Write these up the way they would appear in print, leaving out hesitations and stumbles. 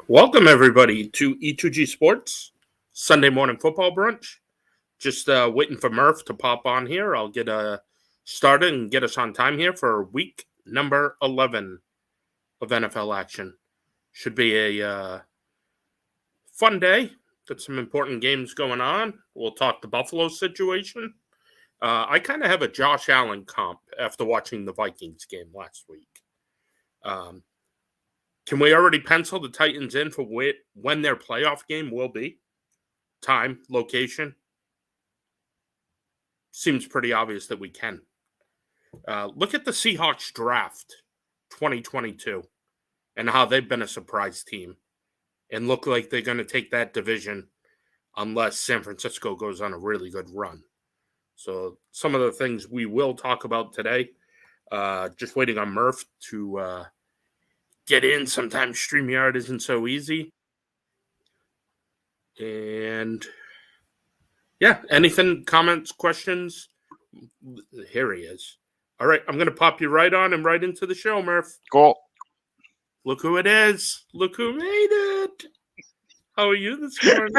Welcome, everybody, to E2G Sports Sunday morning football brunch. Just waiting for Murph to pop on here. I'll get started and get us on time here for week number 11 of NFL action. Should be a fun day. Got some important games going on. We'll talk the Buffalo situation. I kind of have a Josh Allen comp after watching the Vikings game last week. Can we already pencil the Titans in for when their playoff game will be? Time, location? Seems pretty obvious that we can. Look at the Seahawks draft 2022 and how they've been a surprise team and look like they're going to take that division unless San Francisco goes on a really good run. So some of the things we will talk about today, just waiting on Murph to get in. Sometimes StreamYard isn't so easy. And yeah, anything, comments, questions? Here he is. All right, I'm going to pop you right on and right into the show, Murph. Cool. Look who it is. Look who made it. How are you this morning?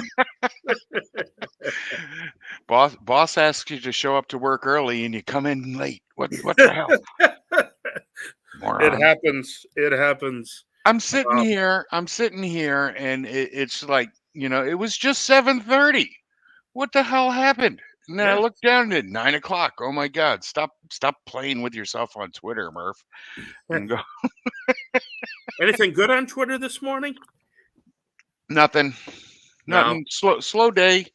Boss asks you to show up to work early and you come in late. What the hell? It happens. It happens. I'm sitting here, and it's like, it was just 7:30. What the hell happened? And then I looked down at 9 o'clock. Oh my God! Stop playing with yourself on Twitter, Murph. And go. Anything good on Twitter this morning? Nothing. Slow day,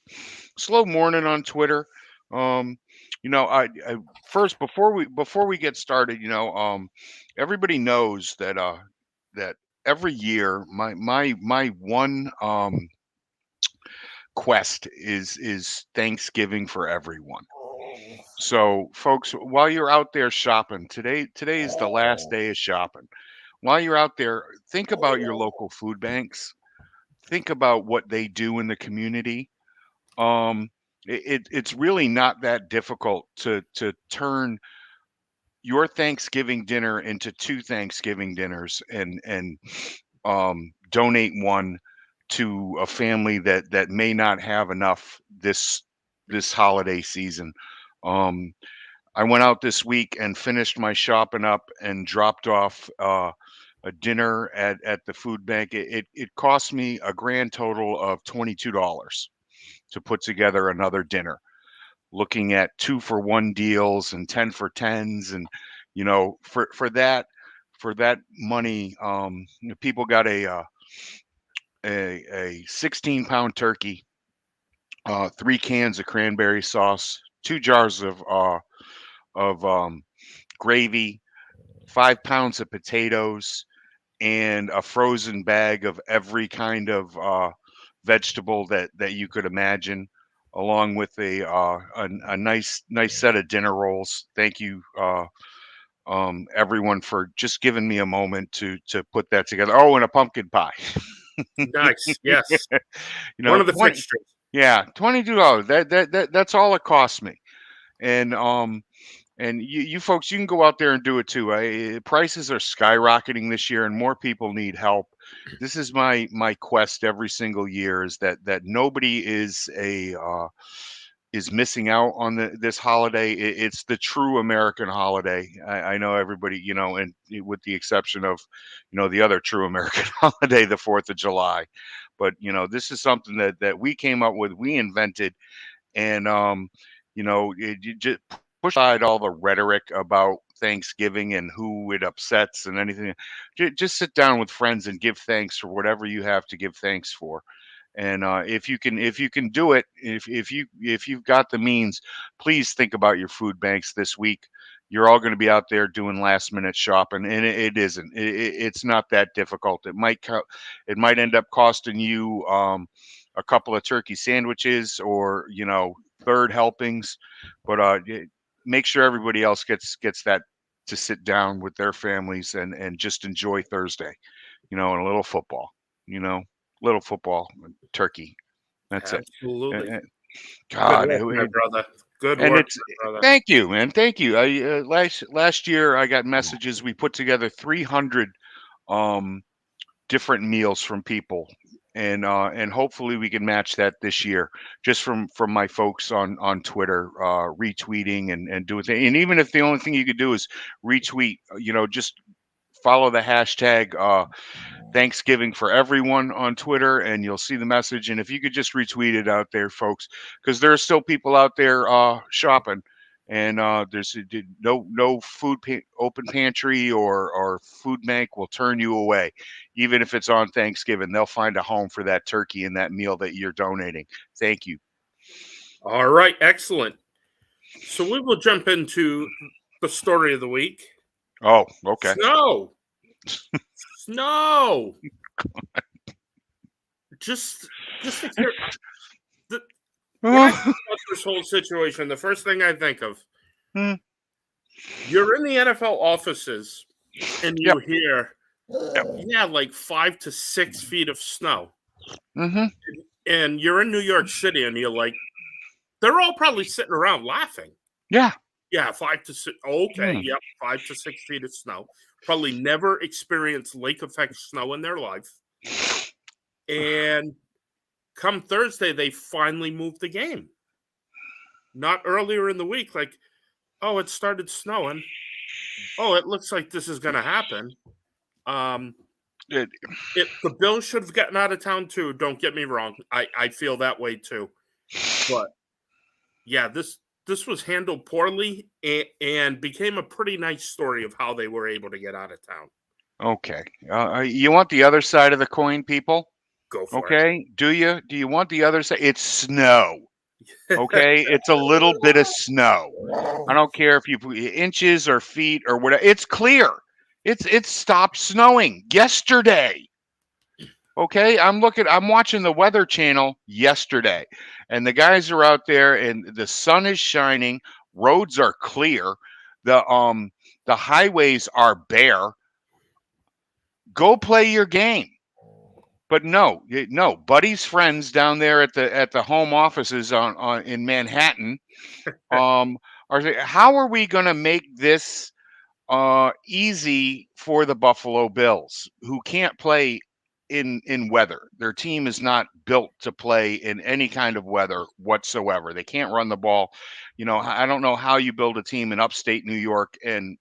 slow morning on Twitter. I first before we get started, everybody knows that that every year my one quest is Thanksgiving for everyone. So folks, while you're out there shopping, today is the last day of shopping. While you're out there, think about your local food banks. Think about what they do in the community. It's really not that difficult to turn your Thanksgiving dinner into 2 Thanksgiving dinners and donate one to a family that may not have enough this holiday season. I went out this week and finished my shopping up and dropped off a dinner at the food bank. It cost me a grand total of $22 to put together another dinner, looking at 2-for-1 deals and 10 for 10s. And, for that money, people got a 16-pound turkey, 3 cans of cranberry sauce, 2 jars of gravy, 5 pounds of potatoes, and a frozen bag of every kind of vegetable that you could imagine, along with a nice set of dinner rolls. Thank you, everyone, for just giving me a moment to put that together. Oh, and a pumpkin pie. Nice. Yes. One of the fixtures. Yeah, $22. That's all it cost me. And you folks, you can go out there and do it too. Prices are skyrocketing this year, and more people need help. This is my quest every single year: is that nobody is missing out on this holiday. It's the true American holiday. I know everybody, and with the exception of, the other true American holiday, the 4th of July. But this is something that we came up with, we invented, and you just push aside all the rhetoric about Thanksgiving and who it upsets and anything. Just sit down with friends and give thanks for whatever you have to give thanks for. And if you can do it, if you've got the means, please think about your food banks this week. You're all going to be out there doing last minute shopping, and it isn't. It's not that difficult. It might end up costing you a couple of turkey sandwiches or 3rd helpings, but make sure everybody else gets that to sit down with their families and just enjoy Thursday, and a little football, turkey. That's Absolutely. it. God, good work, my brother. Good and work, it's my brother. thank you, man. Thank you. Last year I got messages. We put together 300 different meals from people, and hopefully we can match that this year. Just from my folks on Twitter, retweeting and doing things. And even if the only thing you could do is retweet, just follow the hashtag Thanksgiving for everyone on Twitter, and you'll see the message. And if you could just retweet it out there, folks, because there are still people out there shopping, and there's no open pantry or food bank will turn you away, even if it's on Thanksgiving. They'll find a home for that turkey and that meal that you're donating. Thank you. All right, excellent. So we will jump into the story of the week. Oh, okay. Snow. Snow. Just to hear when I think about this whole situation, the first thing I think of, you're in the NFL offices and you Yep. hear, Yep. yeah, like 5 to 6 feet of snow. Mm-hmm. And you're in New York City and you're like, they're all probably sitting around laughing. Yeah. Yeah, 5 to 6. Okay, Mm. yep, 5 to 6 feet of snow. Probably never experienced lake effect snow in their life. And come Thursday, they finally moved the game. Not earlier in the week, like, oh, it started snowing. Oh, it looks like this is going to happen. It, The Bills should have gotten out of town too. Don't get me wrong. I feel that way too. But yeah, this was handled poorly and became a pretty nice story of how they were able to get out of town. okay. You want the other side of the coin, people? Go for Okay. Do you want the other side? It's snow. Okay. It's a little bit of snow. I don't care if you put inches or feet or whatever. It's clear. It's stopped snowing yesterday. Okay, I'm watching the Weather Channel yesterday, and the guys are out there, and the sun is shining. Roads are clear. The highways are bare. Go play your game. But no, Buddy's friends down there at the home offices on in Manhattan, how are we going to make this easy for the Buffalo Bills, who can't play in weather? Their team is not built to play in any kind of weather whatsoever. They can't run the ball. I don't know how you build a team in upstate New York and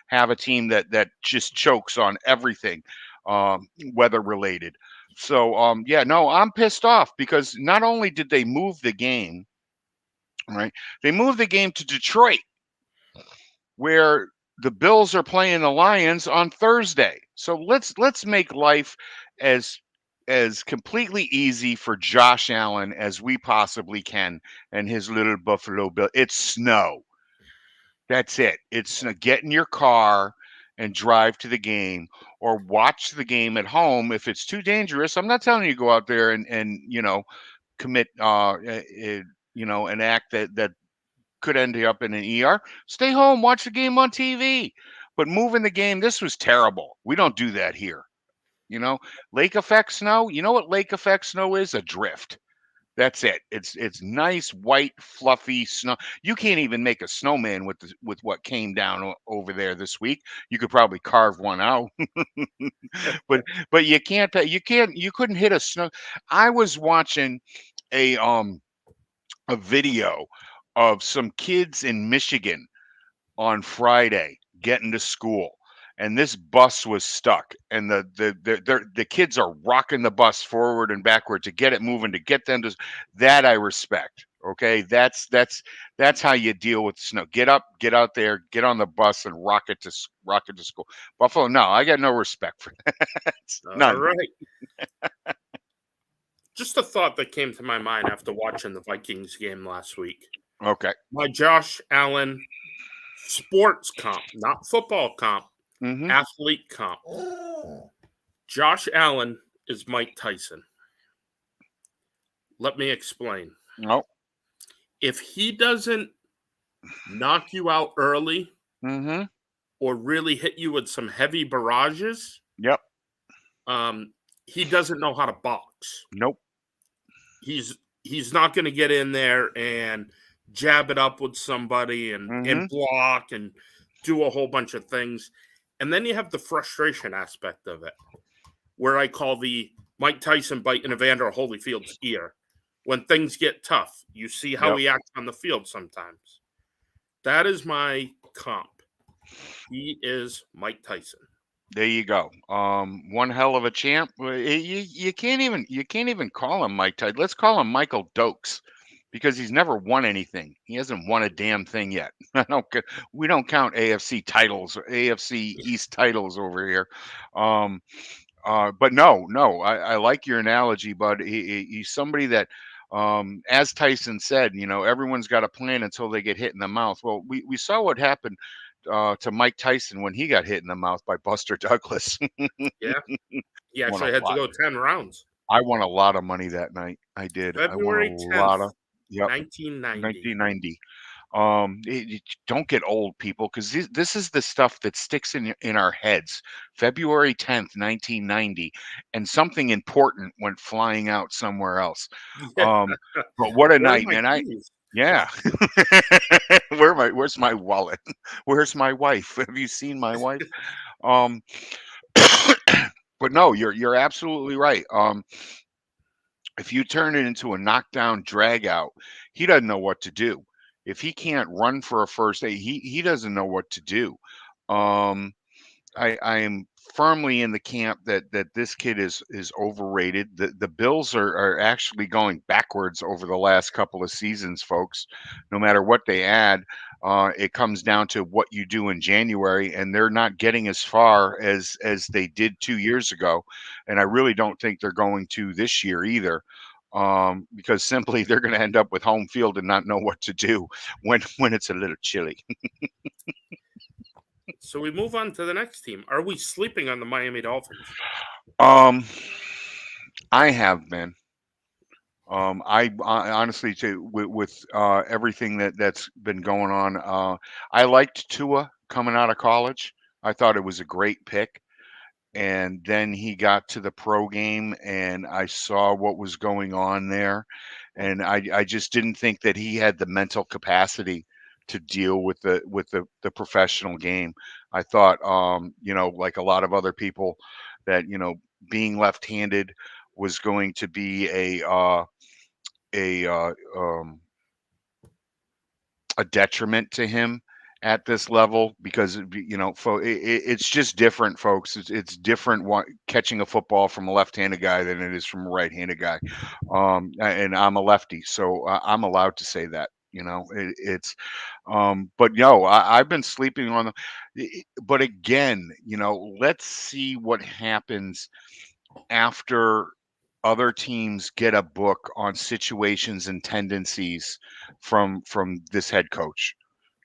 have a team that just chokes on everything weather related. So yeah, no, I'm pissed off because not only did they move the game, right? They moved the game to Detroit, where the Bills are playing the Lions on Thursday. So let's make life as completely easy for Josh Allen as we possibly can and his little Buffalo Bill. It's snow. That's it. It's get in your car and drive to the game or watch the game at home. If it's too dangerous, I'm not telling you to go out there and commit an act that could end you up in an ER. Stay home, watch the game on TV. But moving the game, this was terrible. We don't do that here. Lake effect snow. You know what lake effect snow is? A drift. That's it. It's nice white fluffy snow. You can't even make a snowman with what came down over there this week. You could probably carve one out, but you couldn't hit a snow. I was watching a video of some kids in Michigan on Friday getting to school, and this bus was stuck, and the kids are rocking the bus forward and backward to get it moving, to get them to that. I respect. Okay, that's how you deal with snow. Get up, get out there, get on the bus, and rock it to school. Buffalo, no, I got no respect for that. All None. right. Just a thought that came to my mind after watching the Vikings game last week. Okay. My Josh Allen sports comp, not football comp, athlete comp. Josh Allen is Mike Tyson. Let me explain. No. If he doesn't knock you out early or really hit you with some heavy barrages, Yep. He doesn't know how to box. Nope. He's not going to get in there and jab it up with somebody and block and do a whole bunch of things. And then you have the frustration aspect of it. where I call the Mike Tyson bite in Evander Holyfield's ear. When things get tough, you see how Yep. he acts on the field sometimes. That is my comp. He is Mike Tyson. There you go. One hell of a champ. You can't even call him Mike Tyson. Let's call him Michael Dokes, because he's never won anything. He hasn't won a damn thing yet. We don't count AFC titles or AFC East titles over here. Um, but no, I like your analogy, bud. He's somebody that, as Tyson said, everyone's got a plan until they get hit in the mouth. Well, we saw what happened to Mike Tyson when he got hit in the mouth by Buster Douglas. Yeah. He Won a actually had to lot. go 10 rounds. I won a lot of money that night. I did. I won a February lot 10th, of. Yep. 1990. 1990. Don't get old, people, because this is the stuff that sticks in our heads. February 10th, 1990, and something important went flying out somewhere else. Yeah. But what a Where are night, my man! keys? Yeah. Where's my wallet? Where's my wife? Have you seen my wife? Um, but no, you're absolutely right. If you turn it into a knockdown drag out, he doesn't know what to do. If he can't run for a first aid, he doesn't know what to do. Um, I am firmly in the camp that this kid is overrated. The Bills are actually going backwards over the last couple of seasons, folks. No matter what they add, it comes down to what you do in January, and they're not getting as far as they did 2 years ago. And I really don't think they're going to this year either. Because simply they're going to end up with home field and not know what to do when it's a little chilly. So we move on to the next team. Are we sleeping on the Miami Dolphins? Um, I have been. I honestly, with everything that's been going on, I liked Tua coming out of college. I thought it was a great pick. And then he got to the pro game, and I saw what was going on there, and I just didn't think that he had the mental capacity to deal with the professional game. I thought, like a lot of other people, that being left-handed was going to be a a detriment to him at this level, because it's just different, folks. It's different catching a football from a left-handed guy than it is from a right-handed guy. And I'm a lefty, so I'm allowed to say that. It's but no, I've been sleeping on them. But again, let's see what happens after other teams get a book on situations and tendencies from this head coach.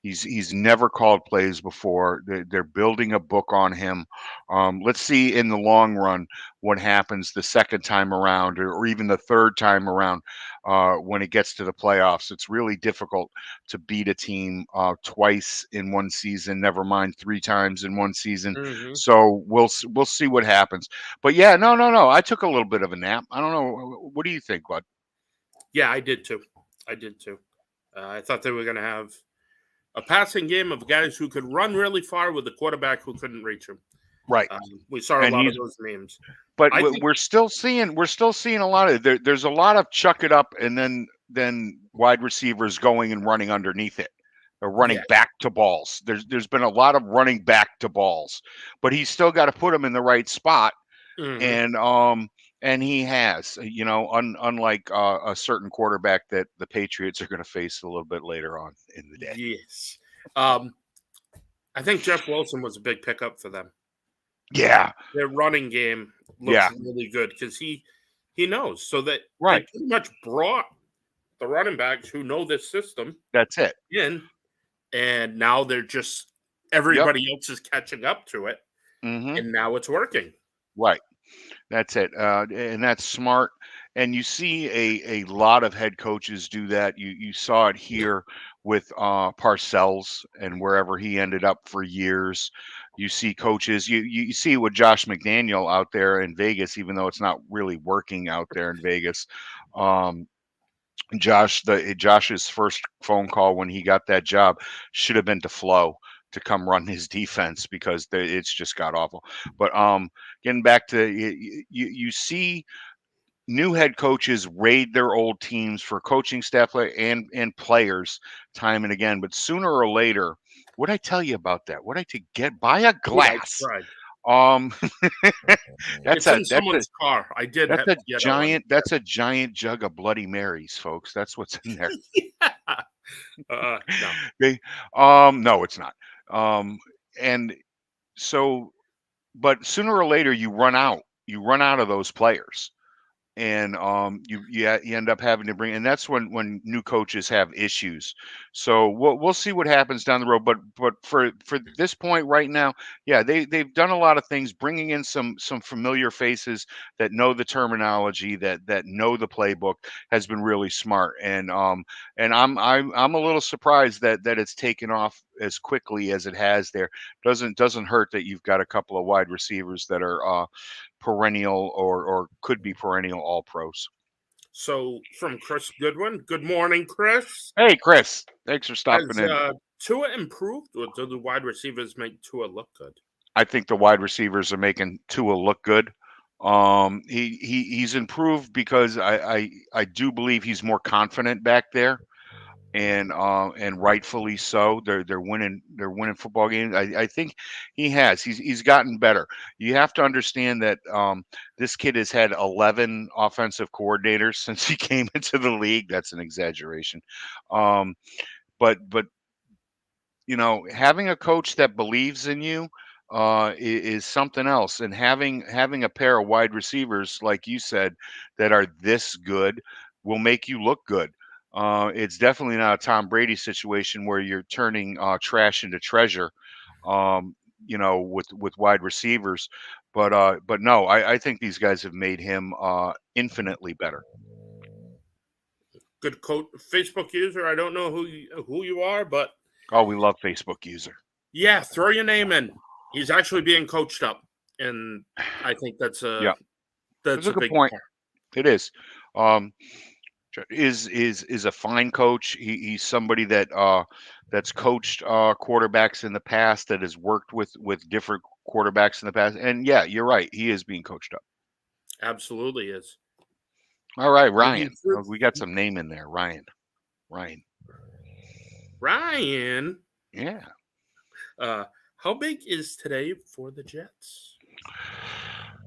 He's never called plays before. They're building a book on him. Let's see in the long run what happens the second time around, or even the third time around, when it gets to the playoffs. It's really difficult to beat a team twice in one season. Never mind 3 times in one season. Mm-hmm. So we'll see what happens. But yeah, no. I took a little bit of a nap. I don't know. What do you think, bud? Yeah, I did too. I thought they were going to have a passing game of guys who could run really far with a quarterback who couldn't reach him. Right. We saw a And lot of those memes. but I think, we're still seeing a lot of there's a lot of chuck it up, and then wide receivers going and running underneath it, or running yeah. back to balls. There's been a lot of running back to balls, but he's still got to put them in the right spot. Mm-hmm. And he has, unlike a certain quarterback that the Patriots are going to face a little bit later on in the day. Yes. I think Jeff Wilson was a big pickup for them. Yeah. Their running game looks really good because he knows. So that they pretty much brought the running backs who know this system That's it. in, and now they're just everybody else is catching up to it, and now it's working. Right. That's it. And that's smart. And you see a lot of head coaches do that. You saw it here with Parcells and wherever he ended up for years. You see coaches. You see it with Josh McDaniel out there in Vegas, even though it's not really working out there in Vegas. Josh's first phone call when he got that job should have been to Flo, to come run his defense because it's just got awful. But getting back to you see new head coaches raid their old teams for coaching staff and players time and again. But sooner or later, what I tell you about that? What I to get buy a Yeah, I glass. tried. Um, that's It's a in that's a someone's car. I did that's a get a lemon. giant jug of Bloody Marys, folks. That's what's in there. Yeah. No. They no, it's not. And so, but sooner or later you run out. You run out of those players. And you end up having to bring, and that's when new coaches have issues. So we'll see what happens down the road. But for this point right now, yeah, they've done a lot of things, bringing in some familiar faces that know the terminology, that know the playbook, has been really smart. And I'm a little surprised that it's taken off as quickly as it has. There doesn't hurt that you've got a couple of wide receivers that are perennial or could be perennial all pros. So from Chris Goodwin. Good morning, Chris. Hey, Chris, thanks for stopping Has in. Tua improved, or do the wide receivers make Tua look good? I think the wide receivers are making Tua look good. He's improved because I do believe he's more confident back there, and rightfully so. They're winning football games. I think he's gotten better. You have to understand that this kid has had 11 offensive coordinators since he came into the league. That's an exaggeration. Um, but having a coach that believes in you is something else, and having a pair of wide receivers like you said that are this good will make you look good. It's definitely not a Tom Brady situation where you're turning trash into treasure, with wide receivers. But no, I think these guys have made him infinitely better. Good Facebook user. I don't know who you are, but Oh, we love Facebook user. yeah, throw your name in. He's actually being coached up, and I think that's Yeah, that's a a good big point. part. It is. Um, is a fine coach. He's somebody that's coached quarterbacks in the past, that has worked with different quarterbacks in the past. And yeah, you're right. He is being coached up. Absolutely is. All right, And he Ryan. threw We got some name in there. Ryan. Ryan. Ryan. Yeah. Uh, how big is today for the Jets?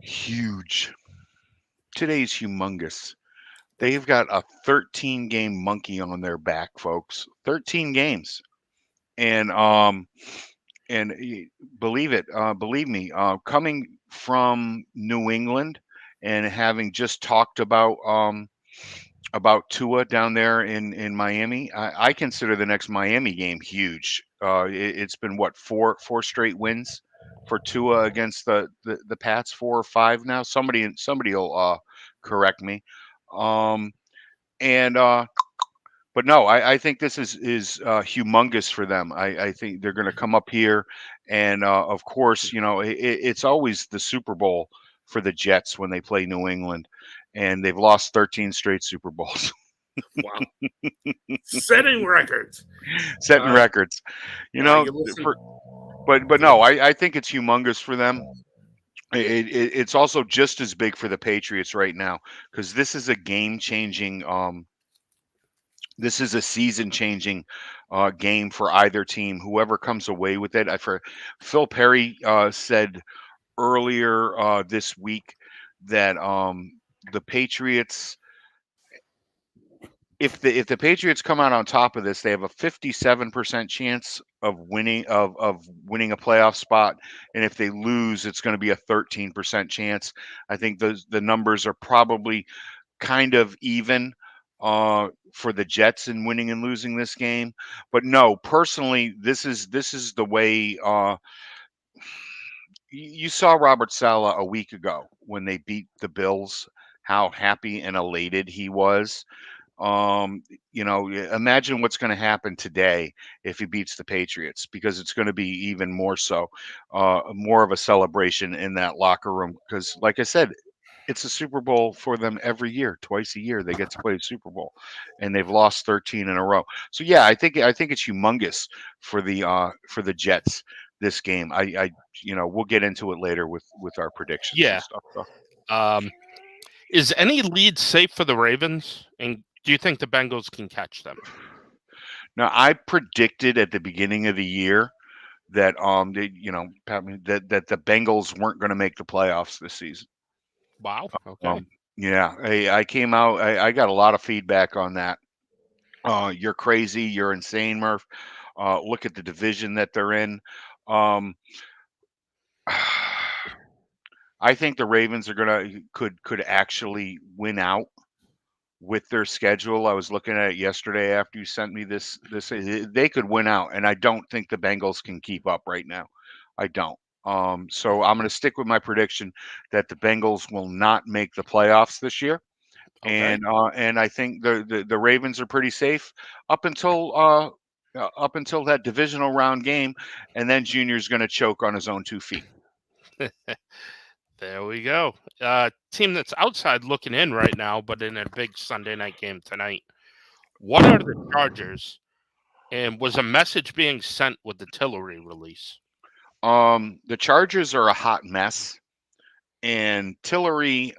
Huge. Today's humongous. They've got a 13 game monkey on their back, folks. 13 games. And believe me, coming from New England and having just talked about Tua down there in Miami, I consider the next Miami game huge. It's been what, four straight wins for Tua against the Pats, 4 or 5 now. Somebody will correct me. Um, and But no, I think this is humongous for them. I think they're going to come up here, and of course, it's always the Super Bowl for the Jets when they play New England, and they've lost 13 straight Super Bowls, Wow, setting records. setting records. You know, You listen. for but no, I think it's humongous for them. It's also just as big for the Patriots right now, because this is a game changing. This is a season changing game for either team. Whoever comes away with it. For Phil Perry said earlier this week that the Patriots, if the Patriots come out on top of this, they have a 57% chance of winning a playoff spot, and if they lose, it's going to be a 13% chance. I think the numbers are probably kind of even for the Jets in winning and losing this game. But no, personally, this is the way. You saw Robert Saleh a week ago when they beat the Bills, how happy and elated he was. Um, Imagine what's going to happen today if he beats the Patriots, because it's going to be even more so, more of a celebration in that locker room. Because, like I said, it's a Super Bowl for them every year, twice a year they get to play the Super Bowl, and they've lost 13 in a row. So yeah, I think it's humongous for the Jets this game. We'll get into it later with our predictions and Yeah. stuff. So. Um, is any lead safe for the Ravens? And do you think the Bengals can catch them? Now I predicted at the beginning of the year that that the Bengals weren't going to make the playoffs this season. Wow. Okay. Um, yeah, I came out. I got a lot of feedback on that. You're crazy. You're insane, Murph. Look at the division that they're in. Um, I think the Ravens are could actually win out with their schedule. I was looking at it yesterday after you sent me this. They could win out, and I don't think the Bengals can keep up right now. I don't. So I'm going to stick with my prediction that the Bengals will not make the playoffs this year. Okay. And I think the Ravens are pretty safe up until that divisional round game, and then Junior's going to choke on his own 2 feet. There we go. Team that's outside looking in right now, but in a big Sunday night game tonight. What are the Chargers? And was a message being sent with the Tillery release? The Chargers are a hot mess, and Tillery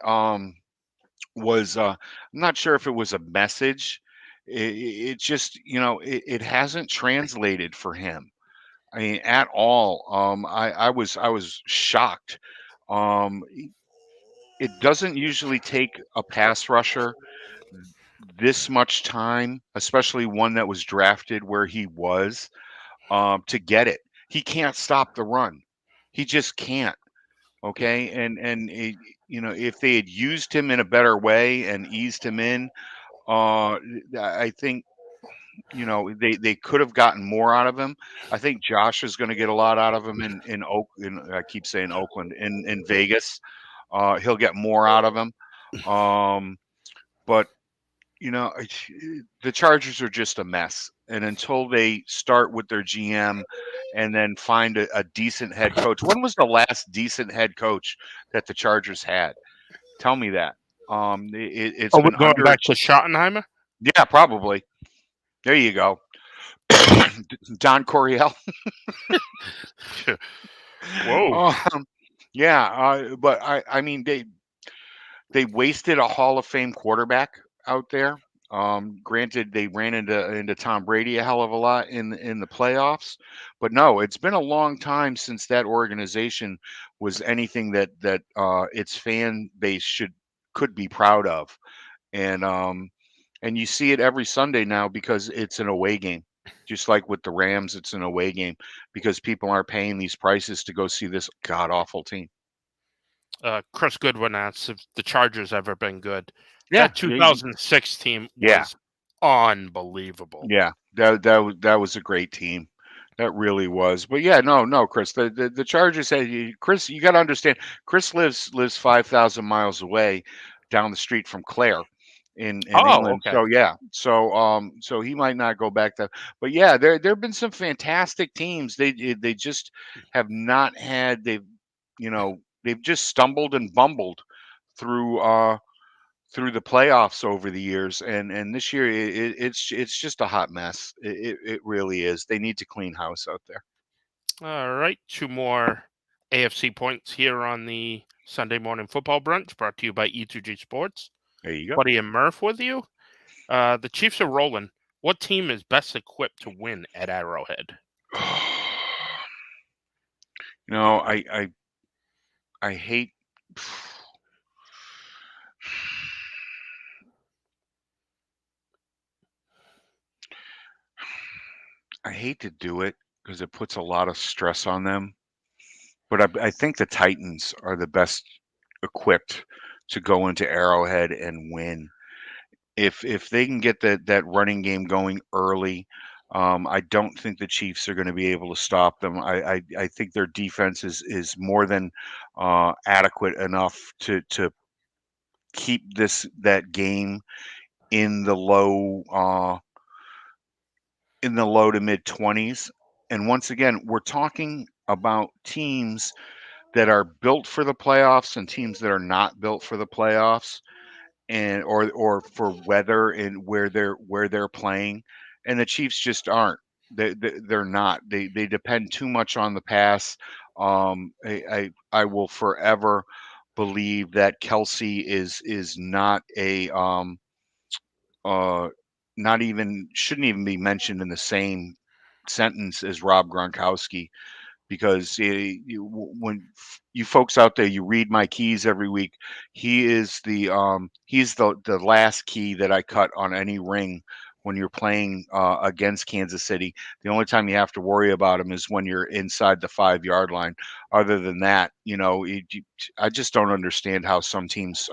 was I'm not sure if it was a message. It just it hasn't translated for him. I mean, at all. I was shocked. Um, it doesn't usually take a pass rusher this much time, especially one that was drafted where he was, to get it. He can't stop the run. He just can't. Okay, if they had used him in a better way and eased him in, I think they could have gotten more out of him. I think Josh is going to get a lot out of him in Oak. I keep saying Oakland in Vegas. He'll get more out of him. But the Chargers are just a mess, and until they start with their GM and then find a decent head coach. When was the last decent head coach that the Chargers had? Tell me that. It's Oh, we're been going under. back to Schottenheimer? Yeah, probably. There you go. Don Coryell. Whoa. Yeah, but I mean they wasted a Hall of Fame quarterback out there. Granted, they ran into Tom Brady a hell of a lot in the playoffs, but no, it's been a long time since that organization was anything that its fan base could be proud of, and you see it every Sunday now because it's an away game. Just like with the Rams, it's an away game because people aren't paying these prices to go see this god awful team. Chris Goodwin asks if the Chargers ever been good. Yeah, That 2006 team yeah, was unbelievable. yeah. That was a great team. That really was. But yeah, no, Chris. The Chargers said, Chris, you got to understand. Chris lives 5,000 miles away, down the street from Clare, in Oh, England. okay. So yeah, so he might not go back to. But yeah, there have been some fantastic teams. They just have not had. They've just stumbled and bumbled through through the playoffs over the years, and this year it's just a hot mess. It really is. They need to clean house out there. All right. Two more AFC points here on the Sunday morning football brunch brought to you by E2G Sports. There you go. Buddy and Murph with you. The Chiefs are rolling. What team is best equipped to win at Arrowhead? I hate. I hate to do it because it puts a lot of stress on them. But I think the Titans are the best equipped to go into Arrowhead and win. If they can get that running game going early, I don't think the Chiefs are going to be able to stop them. I think their defense is more than adequate enough to keep that game in the low in the low to mid 20s. And once again, we're talking about teams that are built for the playoffs and teams that are not built for the playoffs, and or for weather and where they're playing, and the Chiefs just aren't. They're not. They depend too much on the pass. I will forever believe that Kelsey is not a uh not even shouldn't even be mentioned in the same sentence as Rob Gronkowski, because when you folks out there, you read my keys every week. He's the last key that I cut on any ring when you're playing against Kansas City. The only time you have to worry about him is when you're inside the 5 yard line. Other than that, I just don't understand how some teams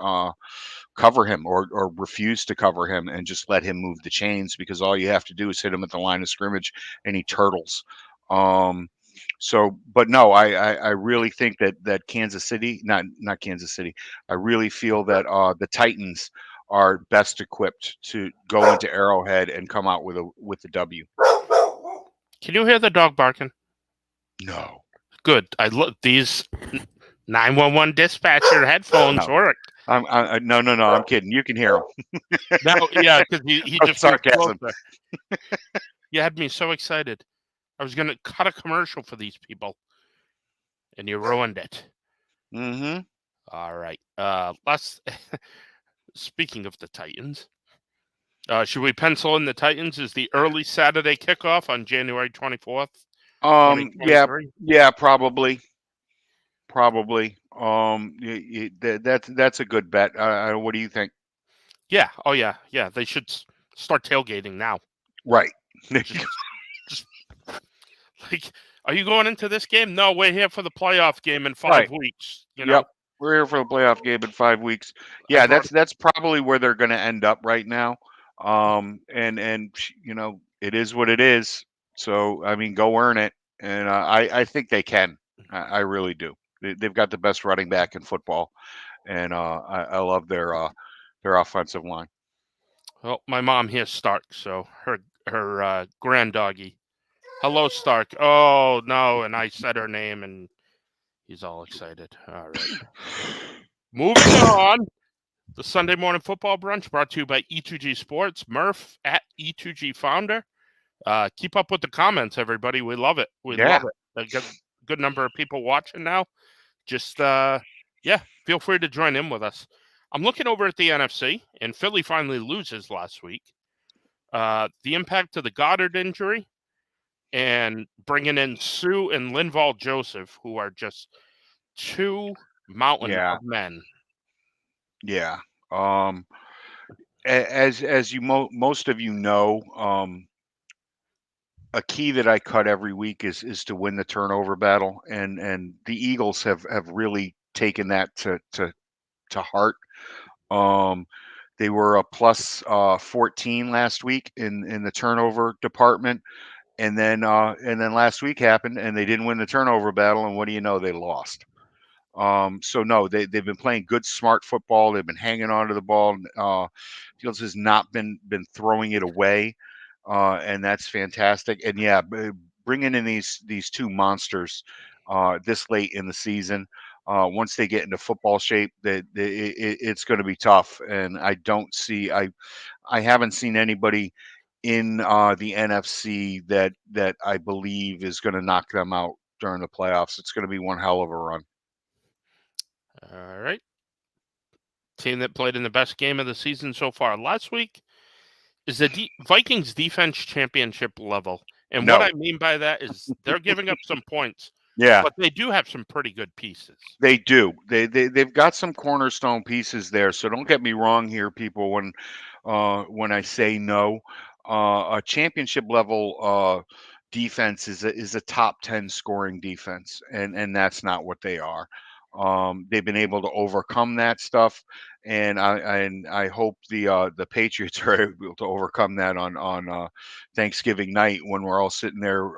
cover him or refuse to cover him and just let him move the chains, because all you have to do is hit him at the line of scrimmage and he turtles. But no, I really think that Kansas City, not Kansas City, I really feel that the Titans are best equipped to go into Arrowhead and come out with a W. Can you hear the dog barking? No. Good. I look these 911 dispatcher headphones No. work. No, I'm kidding. You can hear him. No, yeah, because he From just moved sarcasm. closer. You had me so excited. I was gonna cut a commercial for these people, and you ruined it. Mm-hmm. All right. Let's. Speaking of the Titans, should we pencil in the Titans as the early Saturday kickoff on January 24th, 2023? Yeah, probably. That's a good bet. What do you think? Yeah. Oh yeah. Yeah. They should start tailgating now. Right. Just like, are you going into this game? No, we're here for the playoff game in 5 Right. weeks. Yep. We're here for the playoff game in 5 weeks. Yeah, that's probably where they're going to end up right now. And it is what it is. So I mean, go earn it. And I think they can. I really do. They've got the best running back in football, and I love their offensive line. Well, my mom here's Stark, so her grand doggy. Hello, Stark. Oh no, and I said her name, and he's all excited. All right. Moving on. The Sunday morning football brunch brought to you by E2G Sports. Murph at E2G founder. Keep up with the comments, everybody. We love it. We love it. A good number of people watching now. Just feel free to join in with us. I'm looking over at the NFC, and Philly finally loses last week. The impact of the Goddard injury and bringing in Sue and Linval Joseph, who are just two mountain of men. Yeah. As you most of you know, a key that I cut every week is to win the turnover battle, and the Eagles have really taken that to heart. They were a plus 14 last week in the turnover department, and then last week happened and they didn't win the turnover battle, and what do you know, they lost. So no, they've been playing good, smart football. They've been hanging on to the ball. Fields has not been throwing it away, and that's fantastic. And yeah, bringing in these two monsters this late in the season, once they get into football shape, it's going to be tough. And I haven't seen anybody in the NFC that I believe is going to knock them out during the playoffs. It's going to be one hell of a run. All right. Team that played in the best game of the season so far last week is the Vikings defense championship level. And what I mean by that is they're giving up some points. Yeah. But they do have some pretty good pieces. They do. They've got some cornerstone pieces there. So don't get me wrong here, people, when I say no. A championship level defense is a top 10 scoring defense, and that's not what they are. They've been able to overcome that stuff, and I hope the Patriots are able to overcome that on Thanksgiving night when we're all sitting there,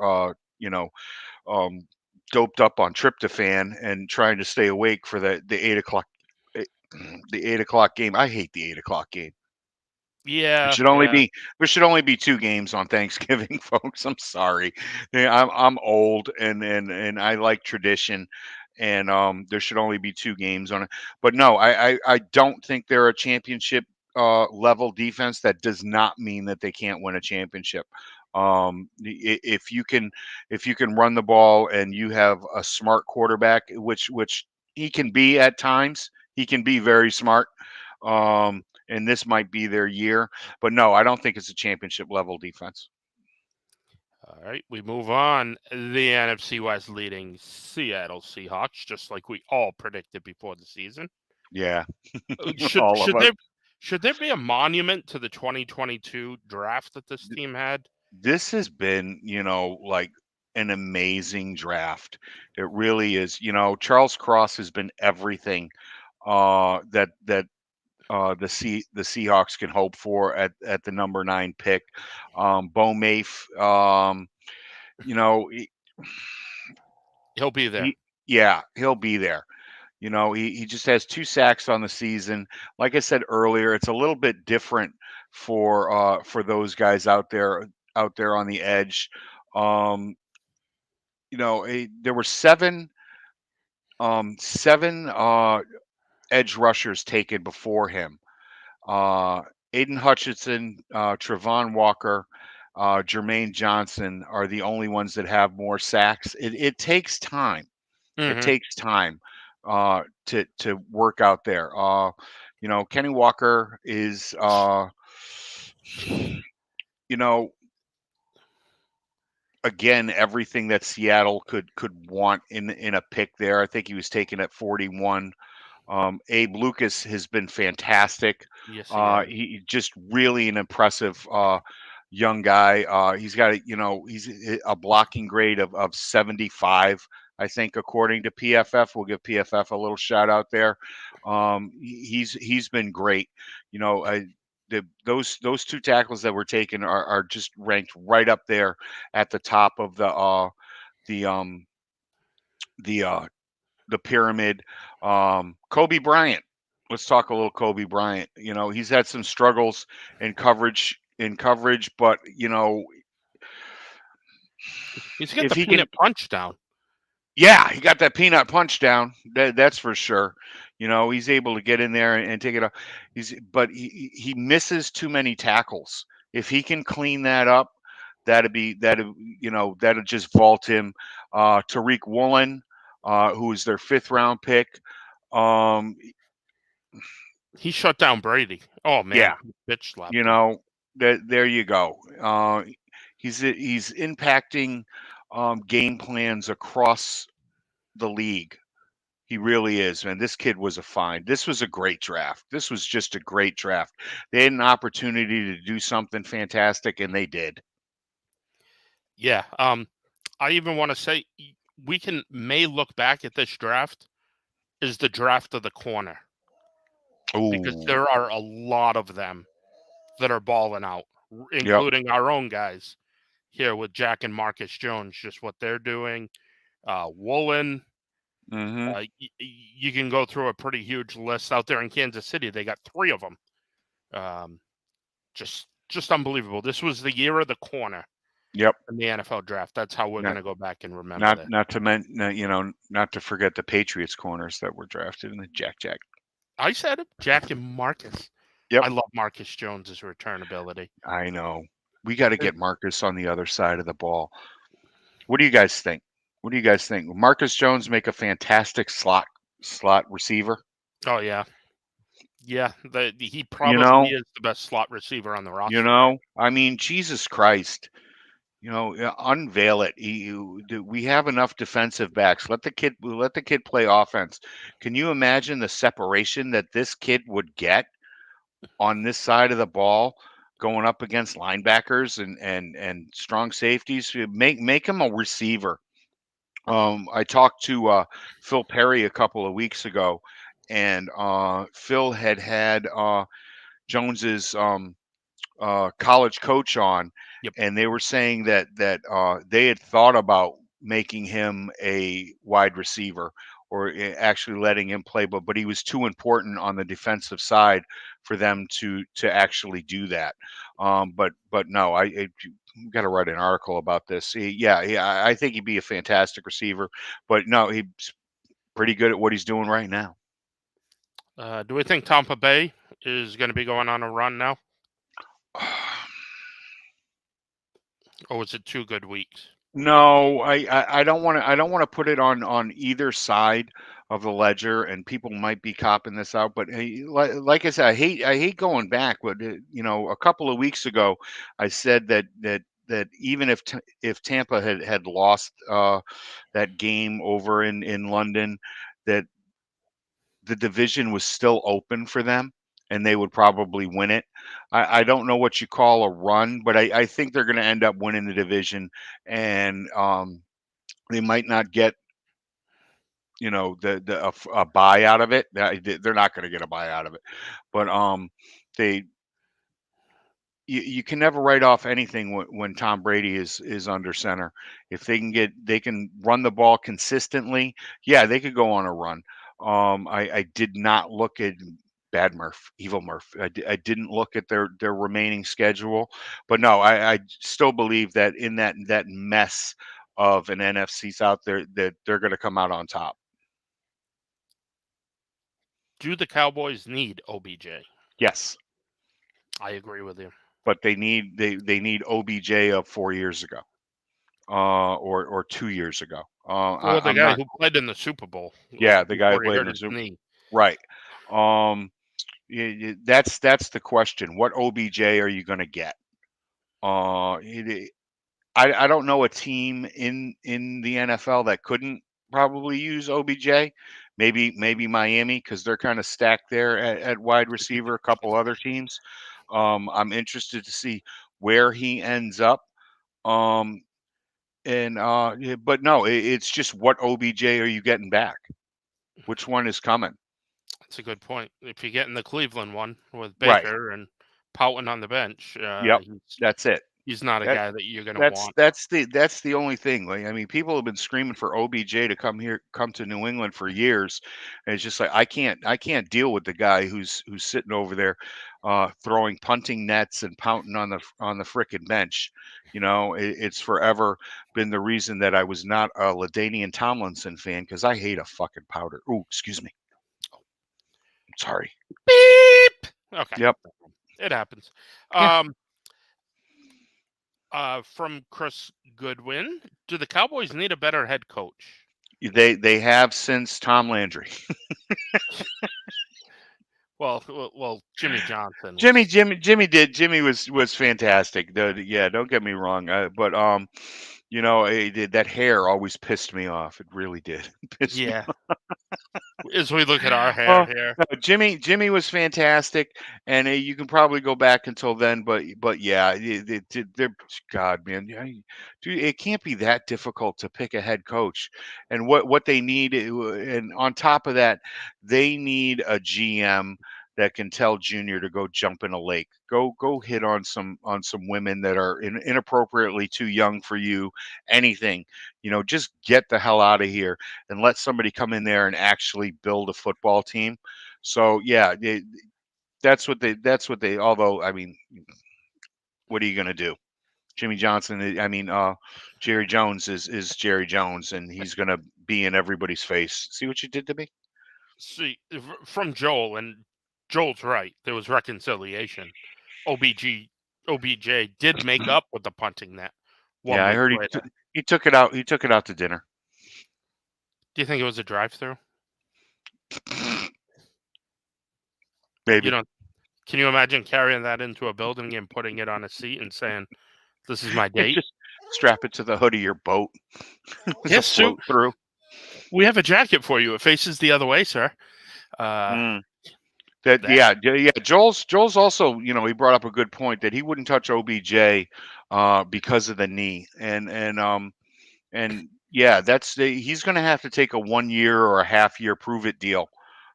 doped up on tryptophan and trying to stay awake for the 8 o'clock the 8 o'clock game. I hate the 8 o'clock game. Yeah, there should only be 2 games on Thanksgiving, folks. I'm sorry. I'm old and I like tradition, and there should only be 2 games on it. But no, I don't think they're a championship level defense. That does not mean that they can't win a championship. If you can run the ball and you have a smart quarterback, which he can be at times, he can be very smart. And this might be their year, but no, I don't think it's a championship level defense. All right, we move on. The NFC West leading Seattle Seahawks, just like we all predicted before the season. Yeah, Should all of us. should there be a monument to the 2022 draft that this team had? This has been, like an amazing draft. It really is. Charles Cross has been everything that the Seahawks can hope for at the number 9 pick. Bo Mafe, He'll be there. he'll be there. He just has 2 sacks on the season. Like I said earlier, it's a little bit different for those guys out there on the edge. There were seven edge rushers taken before him. Aiden Hutchinson, Trevon Walker, Jermaine Johnson are the only ones that have more sacks. It takes time. It Mm-hmm. takes time to work out there. Kenny Walker is, you know, again, everything that Seattle could want in a pick there. I think he was taken at 41. Abe Lucas has been fantastic. Yes, he has. He just really an impressive young guy. He's got he's a blocking grade of 75, I think, according to PFF. We'll give PFF a little shout out there. He's been great. Those 2 tackles that were taken are just ranked right up there at the top of the the the pyramid. Kobe Bryant. Let's talk a little Kobe Bryant. He's had some struggles in coverage, but He's got if the he can, peanut punch down. yeah, he got that peanut punch down. That's for sure. He's able to get in there and take it off. But he misses too many tackles. If he can clean that up, that'll just vault him. Tariq Woolen, who is their 5th-round pick. He shut down Brady. Oh man, Yeah, bitch slapped you him. know, there you go. He's impacting game plans across the league. He really is, man. This kid was a find. This was a great draft. This was just a great draft. They had an opportunity to do something fantastic, and they did. Yeah. I even want to say we may look back at this draft as the draft of the corner because Oh, there are a lot of them that are balling out, yep. including our own guys here with Jack and Marcus Jones. Just what they're doing. Woolen. Mm-hmm. You can go through a pretty huge list out there in Kansas City. They got 3 of them. Just unbelievable. This was the year of the corner Yep. in the NFL draft. That's how we're going Not to go back and remember not that. not to forget the Patriots corners that were drafted in the Jack. I said it. Jack and Marcus. Yep. I love Marcus Jones's return ability. I know. We got to get Marcus on the other side of the ball. What do you guys think? Will Marcus Jones make a fantastic slot receiver? Oh yeah, yeah. He You probably know, is the best slot receiver on the you roster. know. I mean, Jesus Christ. Unveil it. We have enough defensive backs. Let the kid play offense. Can you imagine the separation that this kid would get on this side of the ball, going up against linebackers and strong safeties? Make him a receiver. I talked to Phil Perry a couple of weeks ago, and Phil had Jones's college coach on, Yep. and they were saying that they had thought about making him a wide receiver or actually letting him play, but he was too important on the defensive side for them to actually do that. But no, I got to write an article about this. Yeah, I think he'd be a fantastic receiver, but no, pretty good at what he's doing right now. Do we think Tampa Bay is going to be going on a run now, or was it 2 good weeks? No, I don't want to. I don't want to put it on either side of the ledger, and people might be copping this out. But hey, like I said, I hate going back. But a couple of weeks ago, I said that even if Tampa had lost that game over in London, that the division was still open for them and they would probably win it. I don't know what you call a run, but I think they're going to end up winning the division, and they might not get a buy out of it. They're not going to get a buy out of it, but they you can never write off anything when Tom Brady is under center. If they can run the ball consistently, yeah, they could go on a run. I did not look at bad Murph, evil Murph. I didn't look at their remaining schedule, but no, I still believe that in that mess of an NFC South, that they're going to come out on top. Do the Cowboys need OBJ? Yes, I agree with you. but they need OBJ of 4 years ago. Or 2 years ago. Or the I'm guy not. who played in the Super Bowl Yeah, the guy who before he played in hurt the his Super. knee. Right. Um, that's the question. What OBJ are you going to get? I don't know a team in the NFL that couldn't probably use OBJ. Maybe Miami, because they're kind of stacked there at wide receiver. A couple other teams. I'm interested to see where he ends up. Um, And yeah, but no, it's just what OBJ are you getting back? Which one is coming? That's a good point. If you get in the Cleveland one with Right. Baker and Poughton on the bench, Yep. That's it. he's not a That guy that you're going to that's want. that's the only thing. Like, I mean, people have been screaming for OBJ to come to New England for years, and it's just like I can't deal with the guy who's sitting over there, throwing punting nets and pouting on the frickin' bench. It's forever been the reason that I was not a Ladainian Tomlinson fan, because I hate a fucking powder. Oh, excuse me. Sorry. Beep. Okay, Yep. it happens. Yeah. Um, from Chris Goodwin, do the Cowboys need a better head coach? They have since Tom Landry. Well, Jimmy Johnson Jimmy was. Jimmy Jimmy did Jimmy was fantastic. Yeah, don't get me wrong. But that hair always pissed me off. It really did. Pissed me. Yeah, as we look at our hair Oh, here, no, Jimmy was fantastic, and you can probably go back until then. But yeah, they're God, man, yeah, dude, it can't be that difficult to pick a head coach. And what they need, and on top of that, they need a GM that can tell Junior to go jump in a lake, go hit on some women that are inappropriately too young for you, anything. Just get the hell out of here and let somebody come in there and actually build a football team. So yeah, that's what they. Although I mean, what are you going to do? Jimmy Johnson. I mean, Jerry Jones is Jerry Jones, and he's going to be in everybody's face. See what you did to me? see from Joel, and Joel's right. There was reconciliation. OBJ did make up with the punting net Yeah, one I week heard later. he took it out. He took it out to dinner. Do you think it was a drive-through? You Maybe. know, can you imagine carrying that into a building and putting it on a seat and saying, "This is my date"? Just strap it to the hood of your boat to Yes, Sue. float through. We have a jacket for you. It faces the other way, sir. Uh, Mm. That that yeah. Joel's also, he brought up a good point that he wouldn't touch OBJ because of the knee, and yeah, he's going to have to take a 1 year or a half year prove it deal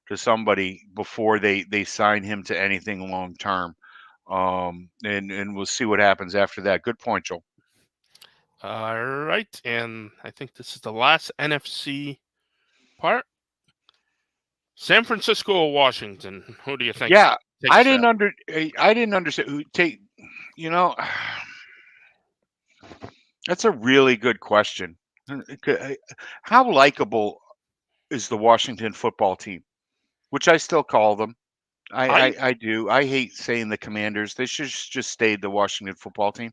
to somebody before they sign him to anything long term. And we'll see what happens after that. Good point, Joel. all right, and I think this is the last NFC part. San Francisco or Washington? Who do you think Yeah, takes that? I didn't understand who take. You know, that's a really good question. How likable? is the Washington football team, which I still call them. I I do. I hate saying the Commanders. They should just stayed the Washington football team.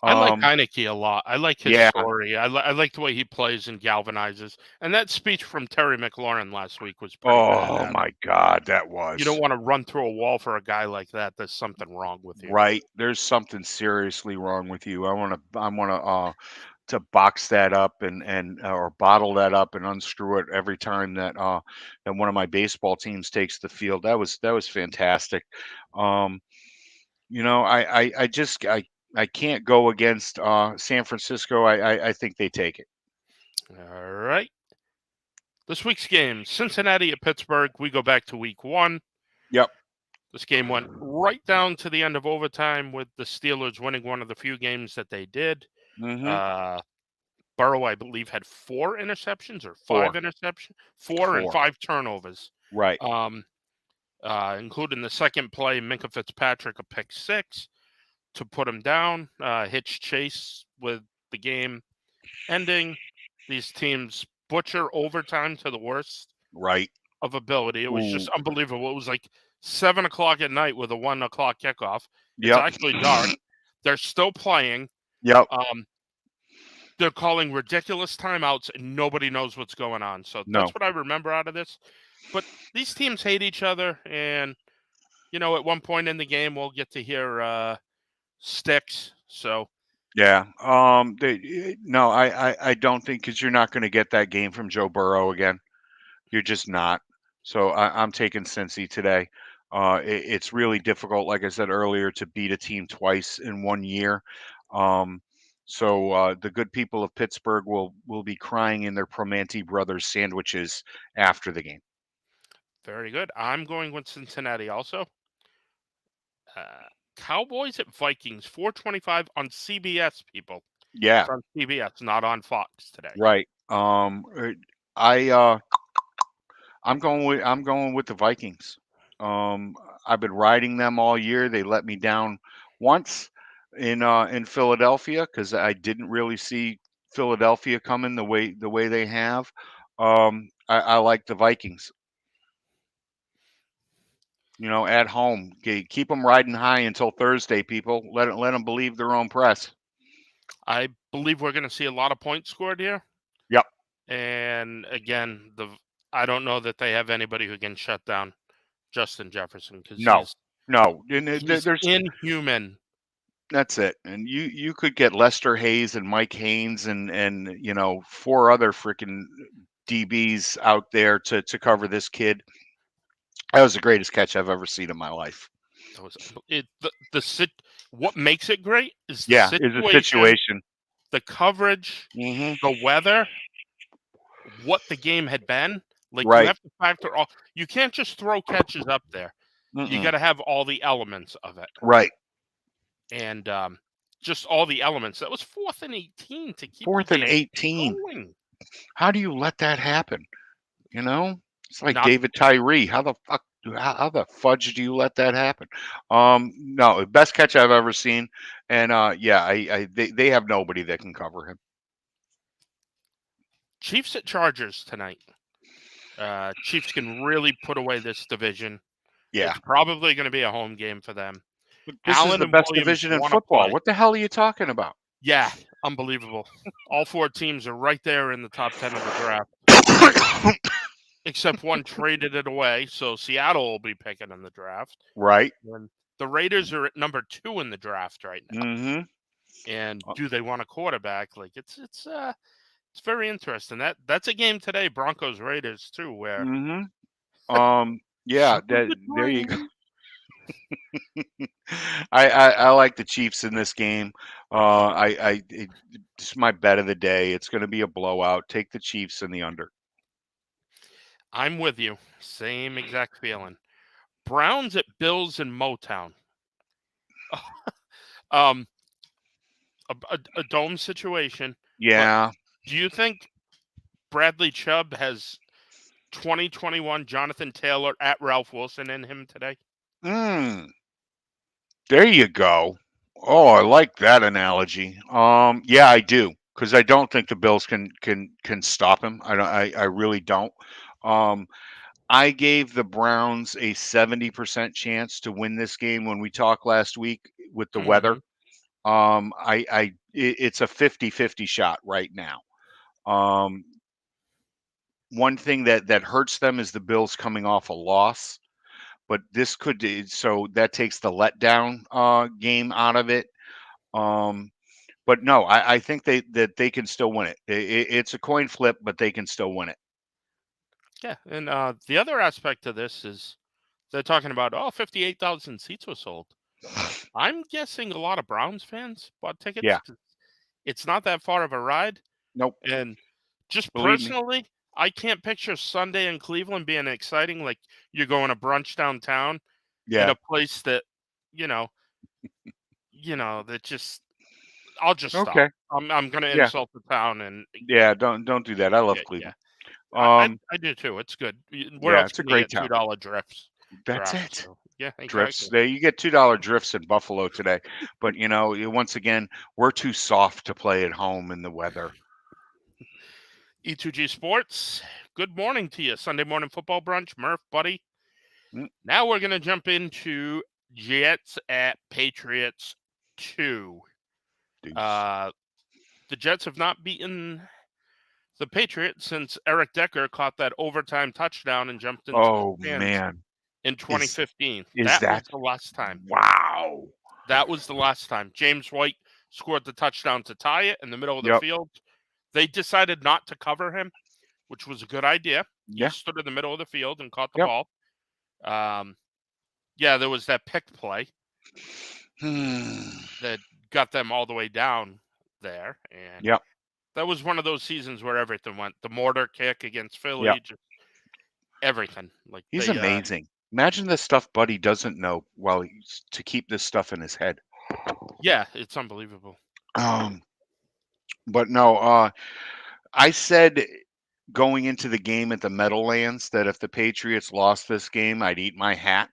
I like Um, Heineke a lot. I like his yeah. story. I like the way he plays and galvanizes. And that speech from Terry McLaurin last week was pretty Oh badass. my God, that You don't was want to run through a wall for a guy like that. There's something wrong with you. right. There's something seriously wrong with you. I want to box that up and or bottle that up and unscrew it every time that one of my baseball teams takes the field. That was fantastic. Um, I can't go against San Francisco. I think they take it. All right. This week's game, Cincinnati at Pittsburgh. We go back to week 1. Yep. This game went right down to the end of overtime with the Steelers winning one of the few games that they did. Mm-hmm. Uh, Burrow, I believe, had 4 interceptions or 5 Four. interceptions, 4 and Four. 5 turnovers, Right. including the second play, Minka Fitzpatrick, a pick 6 to put him down. Hitch Chase with the game ending. These teams butcher overtime to the worst Right. of ability. It was just Ooh. unbelievable. It was like 7 o'clock at night with a 1 o'clock kickoff. It's Yep. actually dark. They're still playing. Yep. They're calling ridiculous timeouts and nobody knows what's going on. So No. that's what I remember out of this. But these teams hate each other. And, at one point in the game, we'll get to hear sticks. So Yeah. No, I don't think because you're not going to get that game from Joe Burrow again. You're just not. So I'm taking Cincy today. It's really difficult, like I said earlier, to beat a team twice in 1 year. So the good people of Pittsburgh will be crying in their Primanti Brothers sandwiches after the game. very good. I'm going with Cincinnati also. Cowboys at Vikings, 4:25 on CBS, people. Yeah, It's on CBS, not on Fox today. right. I I'm going with the Vikings. I've been riding them all year. They let me down once in Philadelphia because I didn't really see Philadelphia coming the way they have. I like the Vikings. At home, keep them riding high until Thursday. People, let them believe their own press. I believe we're going to see a lot of points scored here. Yep. And again, I don't know that they have anybody who can shut down Justin Jefferson because No. No. he's There's inhuman. That's it. And you could get Lester Hayes and Mike Haynes and 4 other freaking DBs out there to cover this kid. That was the greatest catch I've ever seen in my life. That was what makes it great is the Yeah, is a situation. the coverage, Hmm. the weather, what the game had been. Like you Right. have to factor all. You can't just throw catches up there. You Mm-mm. got to have all the elements of it, Right. and just all the elements. That was 4th and 18 to keep the 4th and game 18. going. How do you let that happen? It's like Not David Tyree. How the fudge do you let that happen? No, best catch I've ever seen. And yeah, they have nobody that can cover him. Chiefs at Chargers tonight. Chiefs can really put away this division. Yeah. It's probably going to be a home game for them. This Allen is the and best Williams division in wanna football. play. What the hell are you talking about? Yeah, unbelievable. All 4 teams are right there in the top 10 of the draft, except one traded it away. So Seattle will be picking in the draft. Right. And the Raiders are at number 2 in the draft right now. Mm-hmm. And do they want a quarterback? Like it's very interesting. That's a game today, Broncos Raiders too, where Mm-hmm. Yeah, there you go. dream. I like the Chiefs in this game. It's my bet of the day. It's going to be a blowout. Take the Chiefs in the under. I'm with you. Same exact feeling. Browns at Bills in Motown. A dome situation. Yeah. Do you think Bradley Chubb has 2021 Jonathan Taylor at Ralph Wilson in him today? There you go. Oh, I like that analogy. Yeah, I do, because I don't think the Bills can stop him. I really don't. Um, I gave the Browns a 70% chance to win this game when we talked last week with the weather. Mhm. It's a 50-50 shot right now. Um, one thing that hurts them is the Bills coming off a loss, but this could so that takes the letdown game out of it. Um, but no, I think they can still win it. It's a coin flip, but they can still win it. Yeah, and the other aspect of this is they're talking about 58,000 seats were sold. I'm guessing a lot of Browns fans bought tickets Yeah. 'cause it's not that far of a ride, Nope. and just Believe me. personally, I can't picture Sunday in Cleveland being exciting. Like you're going to brunch downtown at Yeah. a place that, you know, that just. I'll just stop. Okay. I'm gonna Yeah. insult the town and Yeah. Don't do that. I love yeah, yeah. Cleveland. I Um. I do too. It's good. Where Yeah. else It's a can you great get town. $2 drifts? That's Drafts. it. So yeah, Drifts. exactly. There you get $2 drifts in Buffalo today, but once again, we're too soft to play at home in the weather. E2G Sports. Good morning to you. Sunday morning football brunch, Murph, buddy. Mm, Now we're gonna jump into Jets at Patriots 2. Deuce. Uh, the Jets have not beaten the Patriots since Eric Decker caught that overtime touchdown and jumped into the Oh stands man, in is 2015. is That was that the last time. wow? That was the last time. James White scored the touchdown to tie it in the middle of the Yep. field. They decided not to cover him, which was a good idea. He Yeah. stood in the middle of the field and caught the Yep. ball. Um, yeah, there was that pick play Hmm. that got them all the way down there. And Yep. that was one of those seasons where everything went. The mortar kick against Yep. Philly, just everything. Like He's they, amazing. Imagine the stuff Buddy doesn't know while he's to keep this stuff in his head. yeah, it's unbelievable. Um. But no. I said going into the game at the Meadowlands that if the Patriots lost this game, I'd eat my hat.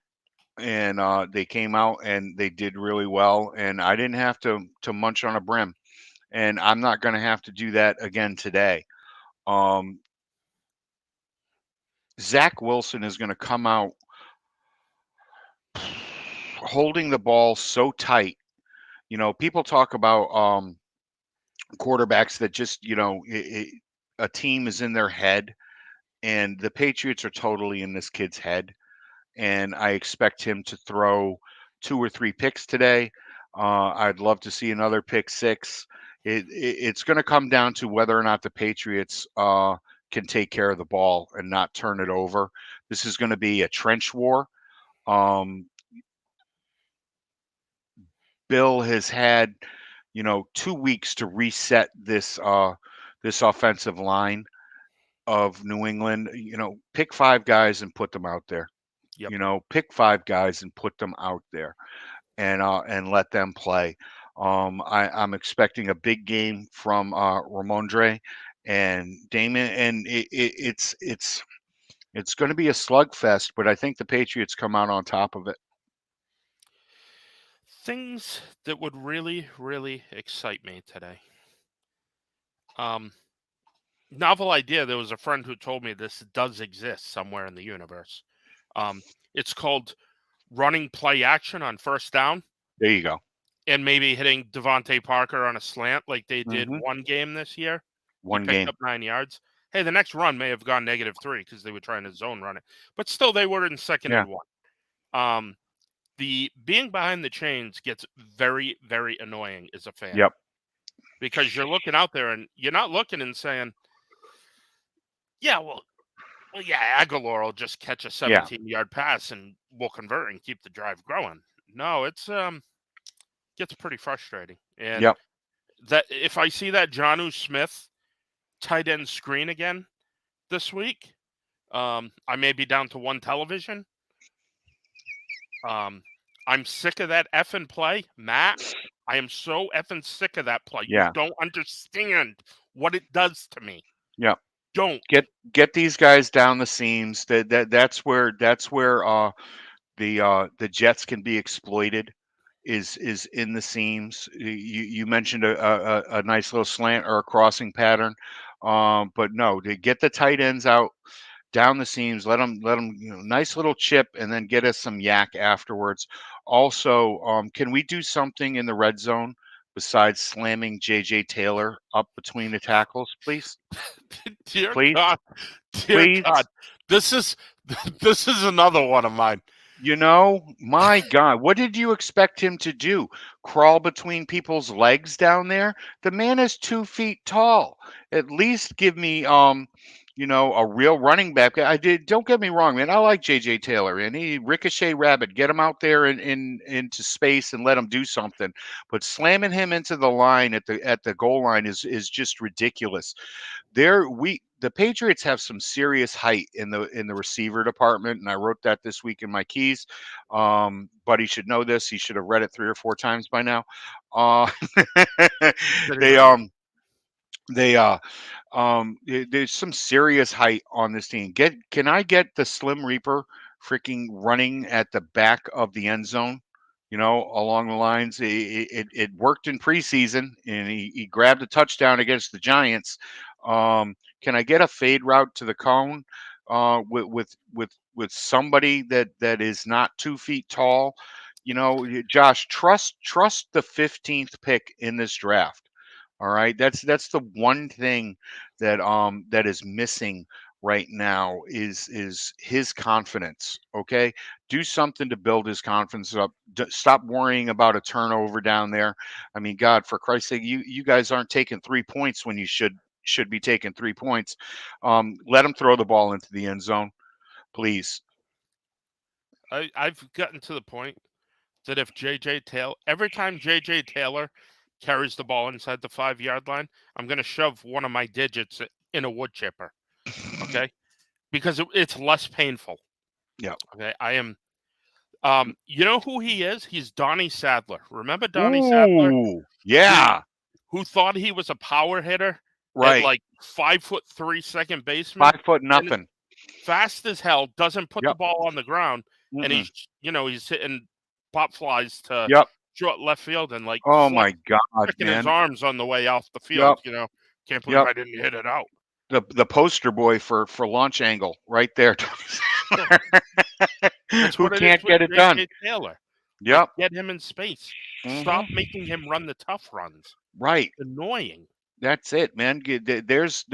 And they came out and they did really well, and I didn't have to munch on a brim, and I'm not going to have to do that again today. Um, Zach Wilson is going to come out holding the ball so tight. People talk about quarterbacks that just a team is in their head, and the Patriots are totally in this kid's head. And I expect him to throw 2 or 3 picks today. I'd love to see another pick six. It's going to come down to whether or not the Patriots can take care of the ball and not turn it over. This is going to be a trench war. Um, Bill has had 2 weeks to reset this offensive line of New England. Pick 5 guys and put them out there. Yep. Pick 5 guys and put them out there and let them play. I'm expecting a big game from Ramondre and Damon, and it's going to be a slugfest. But I think the Patriots come out on top of it. Things that would really, really excite me today. Novel idea. There was a friend who told me this does exist somewhere in the universe. It's called running play action on first down There you go. and maybe hitting Devontae Parker on a slant like they did Hmm. one game this year. He One picked game. up 9 yards. Hey, the next run may have gone -3 because they were trying to zone run it, but still they were in second Yeah. and 1. The being behind the chains gets very, very annoying as a fan Yep. because you're looking out there and you're not looking and saying, yeah, well, yeah, Aguilar will just catch a Yeah. 17-yard pass and we'll convert and keep the drive going. No, it's gets pretty frustrating. And Yep. that if I see that Jonnu Smith tight end screen again this week, I may be down to one television. I'm sick of that effing play, Matt. I am so effing sick of that play. You Yeah. don't understand what it does to me. Yep. Don't. Get these guys down the seams. That's where the Jets can be exploited. Is in the seams. You mentioned a nice little slant or a crossing pattern, but no, to get the tight ends out down the seams. Let them, nice little chip, and then get us some yak afterwards. Also, can we do something in the red zone besides slamming J.J. Taylor up between the tackles, please? Dear Please, God, dear please. God, this is another one of mine. My God, what did you expect him to do? Crawl between people's legs down there? The man is 2 feet tall. At least give me, a real running back. Don't get me wrong, man. I like JJ Taylor, and he ricochet rabbit. Get him out there into space and let him do something. But slamming him into the line at the goal line is just ridiculous. The Patriots have some serious height in the receiver department, and I wrote that this week in my keys. But he should know this. He should have read it 3 or 4 times by now. Uh, they they there's some serious height on this team. Can I get the Slim Reaper freaking running at the back of the end zone? Along the lines, it worked in preseason, and he grabbed a touchdown against the Giants. Can I get a fade route to the cone with somebody that is not 2 feet tall? Josh, trust the 15th pick in this draft. All right, that's the one thing that is missing right now is his confidence. Okay, do something to build his confidence up. Stop worrying about a turnover down there. I mean, God, for Christ's sake, you guys aren't taking 3 points when you should be taking 3 points. Let him throw the ball into the end zone, please. I've gotten to the point that if every time JJ Taylor carries the ball inside the 5-yard line, I'm going to shove one of my digits in a wood chipper. Okay, because it's less painful. Yeah. Okay, I am. You know who he is? He's Donnie Sadler. Remember Donnie Sadler, Ooh, yeah, who thought he was a power hitter at right. like 5'3" second baseman, 5 foot and nothing. fast as hell, doesn't put the Yep. ball on the ground, and Mm-mm. he's hitting pop flies to Yep. short left field and like Oh my God, flicking his man. arms on the way off the field. Yep. Can't believe Yep. I didn't hit it out. The poster boy for launch angle right there. That's Who what it is can't with get it done? JJ Taylor. Like, Yep. get him in space. Stop Hmm. making him run the tough runs. Right. Annoying. That's it, man. There's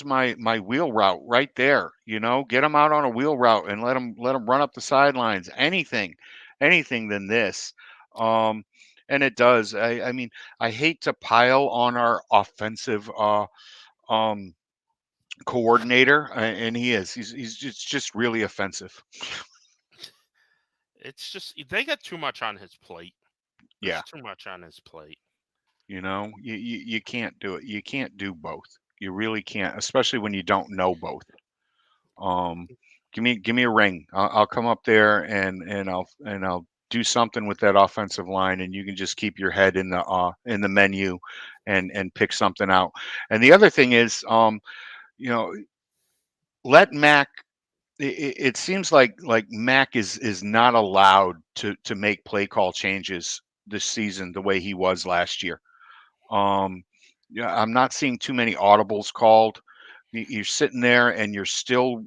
my wheel route right there. Get them out on a wheel route and let them run up the sidelines. Anything than this. Um, and it does. I mean, I hate to pile on our offensive um coordinator, and he's just really offensive. It's just they got too much on his plate. There's Yeah. too much on his plate. You can't do it. You can't do both. You really can't, especially when you don't know both. Um, give me a ring. I'll come up there and I'll do something with that offensive line, and you can just keep your head in the menu, and pick something out. And the other thing is, you know, let Mac. It seems like Mac is not allowed to make play call changes this season the way he was last year. Yeah, I'm not seeing too many audibles called. You're sitting there and you're still,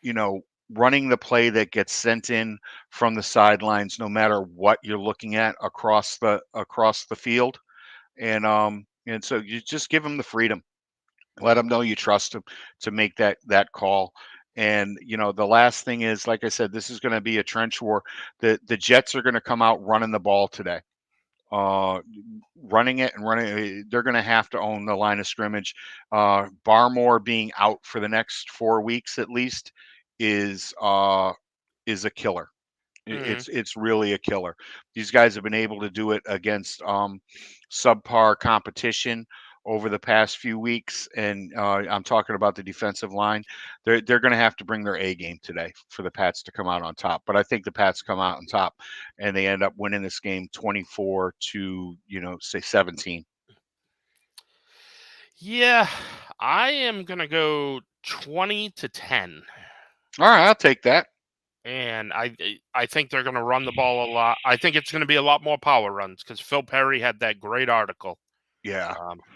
you know, running the play that gets sent in from the sidelines, no matter what you're looking at across the field. And so you just give them the freedom. Let them know you trust them to make that call. And the last thing is, like I said, this is going to be a trench war. The Jets are going to come out running the ball today, uh, running it and running. They're going to have to own the line of scrimmage. Barmore being out for the next 4 weeks at least is a killer. Hmm. It's really a killer. These guys have been able to do it against subpar competition over the past few weeks, and I'm talking about the defensive line. They're going to have to bring their A game today for the Pats to come out on top. But I think the Pats come out on top, and they end up winning this game 24 to say 17. Yeah, I am gonna go 20-10. All right, I'll take that. And I think they're going to run the ball a lot. I think it's going to be a lot more power runs because Phil Perry had that great article. Yeah.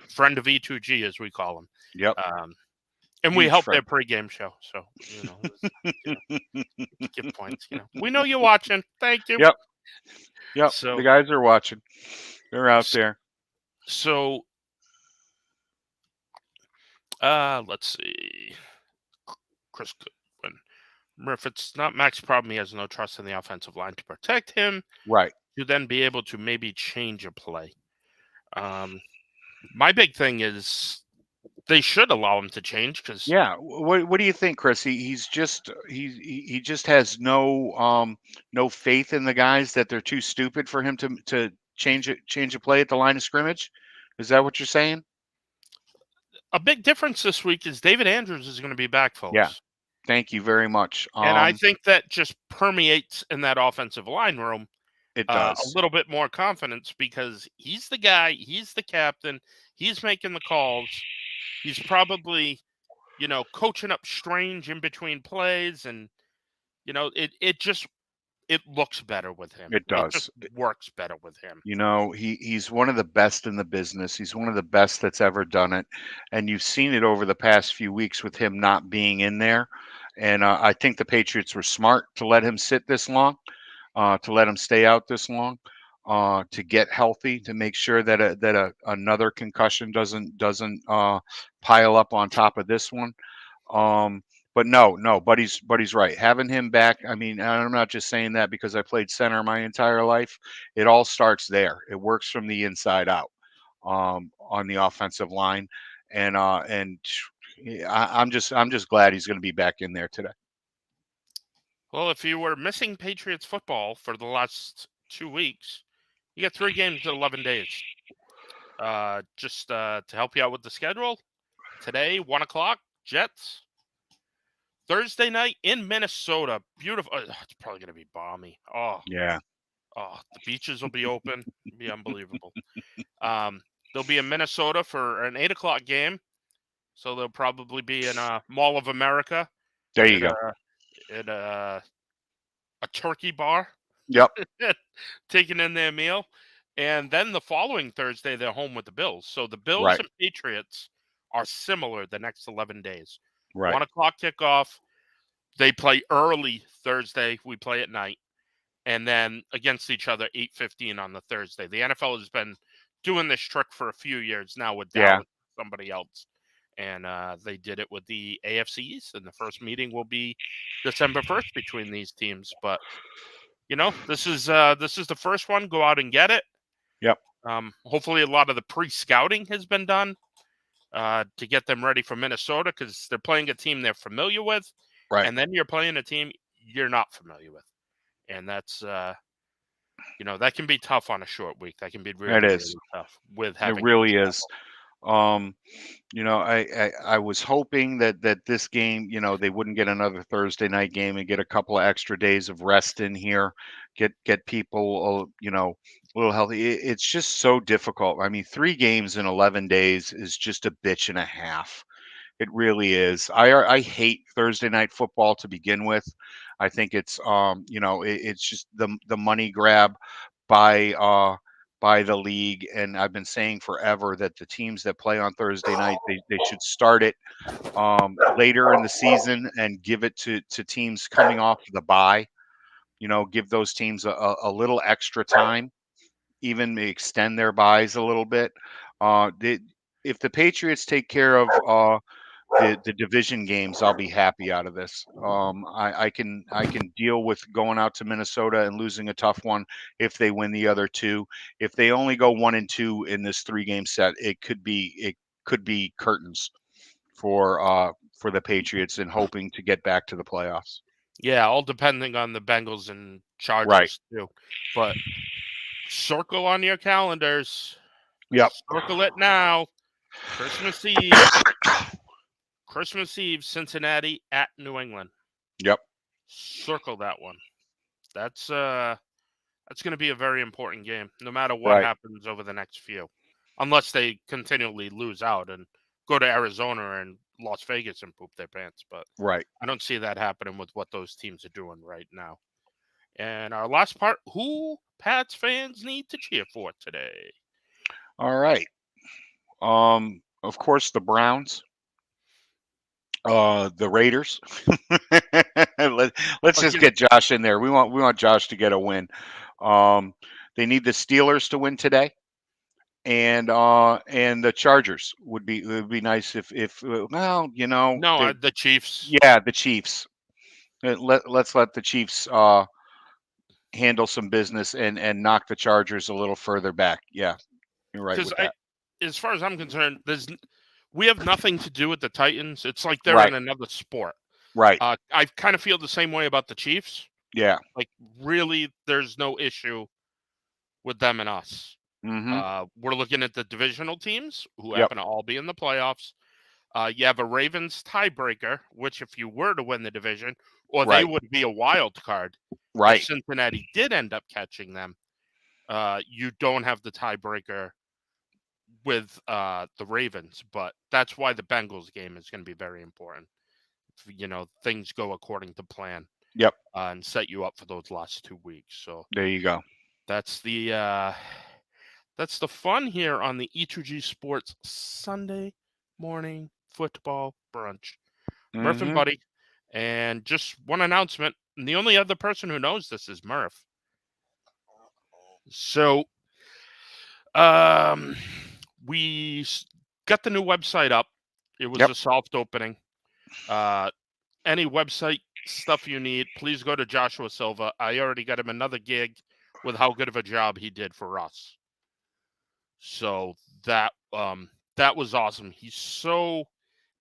Friend of E2G, as we call him. Yep. And we Huge helped fan. their pregame show, so give points. We know you're watching. Thank you. Yep. Yep. So The guys are watching. They're out there. So, let's see. Chris Goodwin. Murph, it's not Mac's problem. He has no trust in the offensive line to protect him. Right. To then be able to maybe change a play. My big thing is they should allow him to change because Yeah. What do you think, Chris? He just has no faith in the guys, that they're too stupid for him to change a play at the line of scrimmage. Is that what you're saying? a big difference this week is David Andrews is going to be back, Yeah. folks. Thank you very much. And I think that just permeates in that offensive line room It a does. little bit more confidence because he's the guy, he's the captain, he's making the calls. He's probably, coaching up Strange in between plays, and it looks better with him. It It just does. works better with him. He's one of the best in the business. He's one of the best that's ever done it, and you've seen it over the past few weeks with him not being in there. And I think the Patriots were smart to let him sit this long, to let him stay out this long, to get healthy, to make sure that another concussion doesn't pile up on top of this one. But no, Buddy's right. Having him back, I mean, I'm not just saying that because I played center my entire life. It all starts there. It works from the inside out, on the offensive line, and I'm just glad he's going to be back in there today. Well, if you were missing Patriots football for the last 2 weeks, you got 3 games in 11 days. Just to help you out with the schedule, today, 1 o'clock, Jets. Thursday night in Minnesota. Beautiful. It's probably going to be balmy. Yeah. The beaches will be open. It'll be unbelievable. They'll be in Minnesota for an 8 o'clock game. So they'll probably be in Mall of America. There you go. At a turkey bar. Yep. Taking in their meal. And then the following Thursday, they're home with the Bills. So the Bills Right. and Patriots are similar the next 11 days. Right. 1 o'clock kickoff. They play early Thursday. We play at night. And then against each other, 8:15 on the Thursday. The NFL has been doing this trick for a few years now with Dallas, somebody else. And they did it with the AFC East. And the first meeting will be December 1st between these teams. But, this is the first one. Go out and get it. Yep. Hopefully a lot of the pre-scouting has been done to get them ready for Minnesota because they're playing a team they're familiar with. Right. And then you're playing a team you're not familiar with. And that's, that can be tough on a short week. That can be really tough with having. It really is. I was hoping that this game, they wouldn't get another Thursday night game and get a couple of extra days of rest in here, get people, a little healthy. It's just so difficult. I mean, 3 games in 11 days is just a bitch and a half. It really is. I hate Thursday night football to begin with. I think it's it's just the money grab by the league, and I've been saying forever that the teams that play on Thursday night, they should start it later in the season and give it to teams coming off the bye. Give those teams a little extra time, even extend their buys a little bit. If the Patriots take care of the division games, I'll be happy out of this. I can deal with going out to Minnesota and losing a tough one if they win the other 2. If they only go 1-2 in this 3-game set, it could be curtains for the Patriots and hoping to get back to the playoffs. Yeah, all depending on the Bengals and Chargers too. But circle on your calendars. Yep. Circle it now. Christmas Eve. Christmas Eve, Cincinnati at New England. Yep. Circle that one. That's going to be a very important game, no matter what happens over the next few. Unless they continually lose out and go to Arizona and Las Vegas and poop their pants. But I don't see that happening with what those teams are doing right now. And our last part, who Pats fans need to cheer for today? All right. Of course, the Browns. The Raiders. Let's just You know, get Josh in there. We want Josh to get a win. Um, they need the Steelers to win today, and the Chargers would be nice if well, no, the Chiefs. yeah, the Chiefs. Let's let the Chiefs handle some business and knock the Chargers a little further back. Yeah, you're right Because with that. as far as I'm concerned, we have nothing to do with the Titans. It's like they're in Right, another sport. right. I kind of feel the same way about the Chiefs. Yeah. Like, really, there's no issue with them and us. Mm-hmm. We're looking at the divisional teams who Yep. happen to all be in the playoffs. You have a Ravens tiebreaker, which if you were to win the division, or they Right. would be a wild card, if Right. Cincinnati did end up catching them, you don't have the tiebreaker with the Ravens. But that's why the Bengals game is going to be very important. Things go according to plan Yep. and set you up for those last 2 weeks. So There you go. that's the fun here on the E2G Sports Sunday morning football brunch. Murph and Mm-hmm. Buddy. And just one announcement. And the only other person who knows this is Murph. So we got the new website up. It was Yep. a soft opening. Any website stuff you need, please go to Joshua Silva. I already got him another gig with how good of a job he did for us. So that was awesome. He's so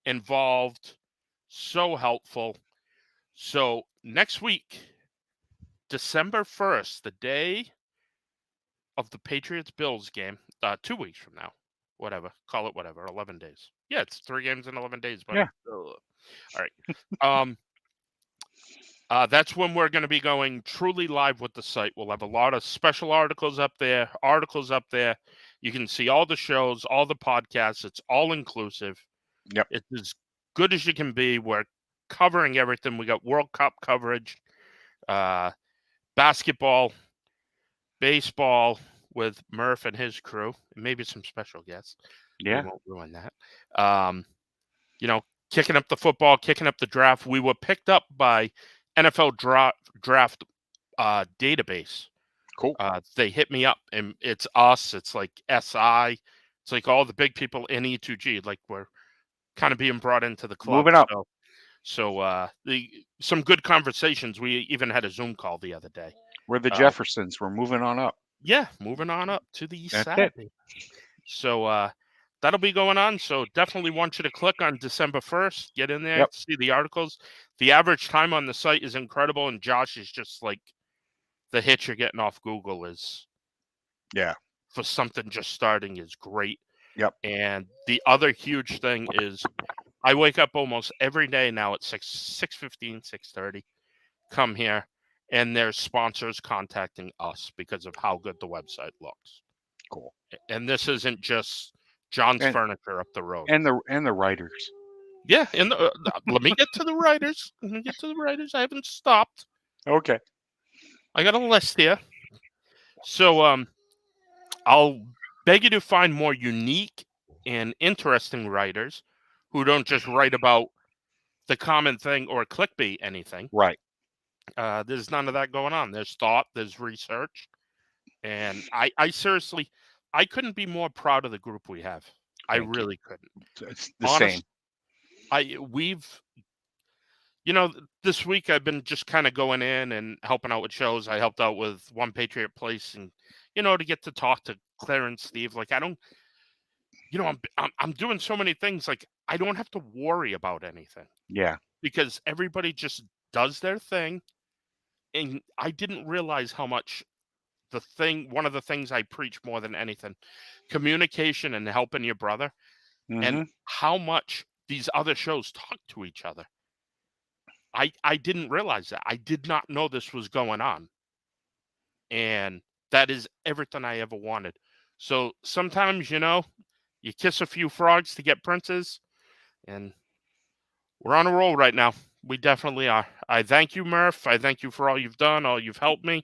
involved, so helpful. So next week, December 1st, the day of the Patriots-Bills game, 2 weeks from now, call it whatever, 11 days. Yeah, it's 3 games in 11 days, buddy. Yeah. All right. That's when we're going to be going truly live with the site. We'll have a lot of special articles up there. You can see all the shows, all the podcasts. It's all inclusive. Yep. It's as good as you can be. We're covering everything. We got World Cup coverage, basketball, baseball with Murph and his crew, and maybe some special guests. Yeah. We won't ruin that. Kicking up the football, kicking up the draft. We were picked up by NFL draft database. Cool. They hit me up, and it's us. It's like SI. It's like all the big people in E2G. Like, we're kind of being brought into the club. Moving up. So some good conversations. We even had a Zoom call the other day. We're the Jeffersons. We're moving on up. Yeah, moving on up to the east That's side. it. So that'll be going on. So definitely want you to click on December 1st. Get in there, Yep. see the articles. The average time on the site is incredible, and Josh is just like, the hit you're getting off Google is, Yeah. for something just starting, is great. Yep. And the other huge thing is I wake up almost every day now at 6:15, 6:30, come here, and there's sponsors contacting us because of how good the website looks. Cool. And this isn't just John's And- Furniture up the road. And the writers. Yeah, and let me get to the writers. I haven't stopped. Okay. I got a list here. So I'll beg you to find more unique and interesting writers who don't just write about the common thing or clickbait anything. Right. There's none of that going on. There's thought, there's research. And I seriously, I couldn't be more proud of the group we have. I really couldn't. It's the same. This week I've been just kind of going in and helping out with shows. I helped out with One Patriot Place, and to get to talk to Claire and Steve. Like, I don't, I'm doing so many things. Like, I don't have to worry about anything. Yeah. Because everybody just does their thing, and I didn't realize how much one of the things I preach more than anything, communication and helping your brother, and how much these other shows talk to each other. I didn't realize that. I did not know this was going on. And that is everything I ever wanted. So sometimes, you kiss a few frogs to get princes, and we're on a roll right now. We definitely are. I thank you, Murph. I thank you for all you've done, all you've helped me.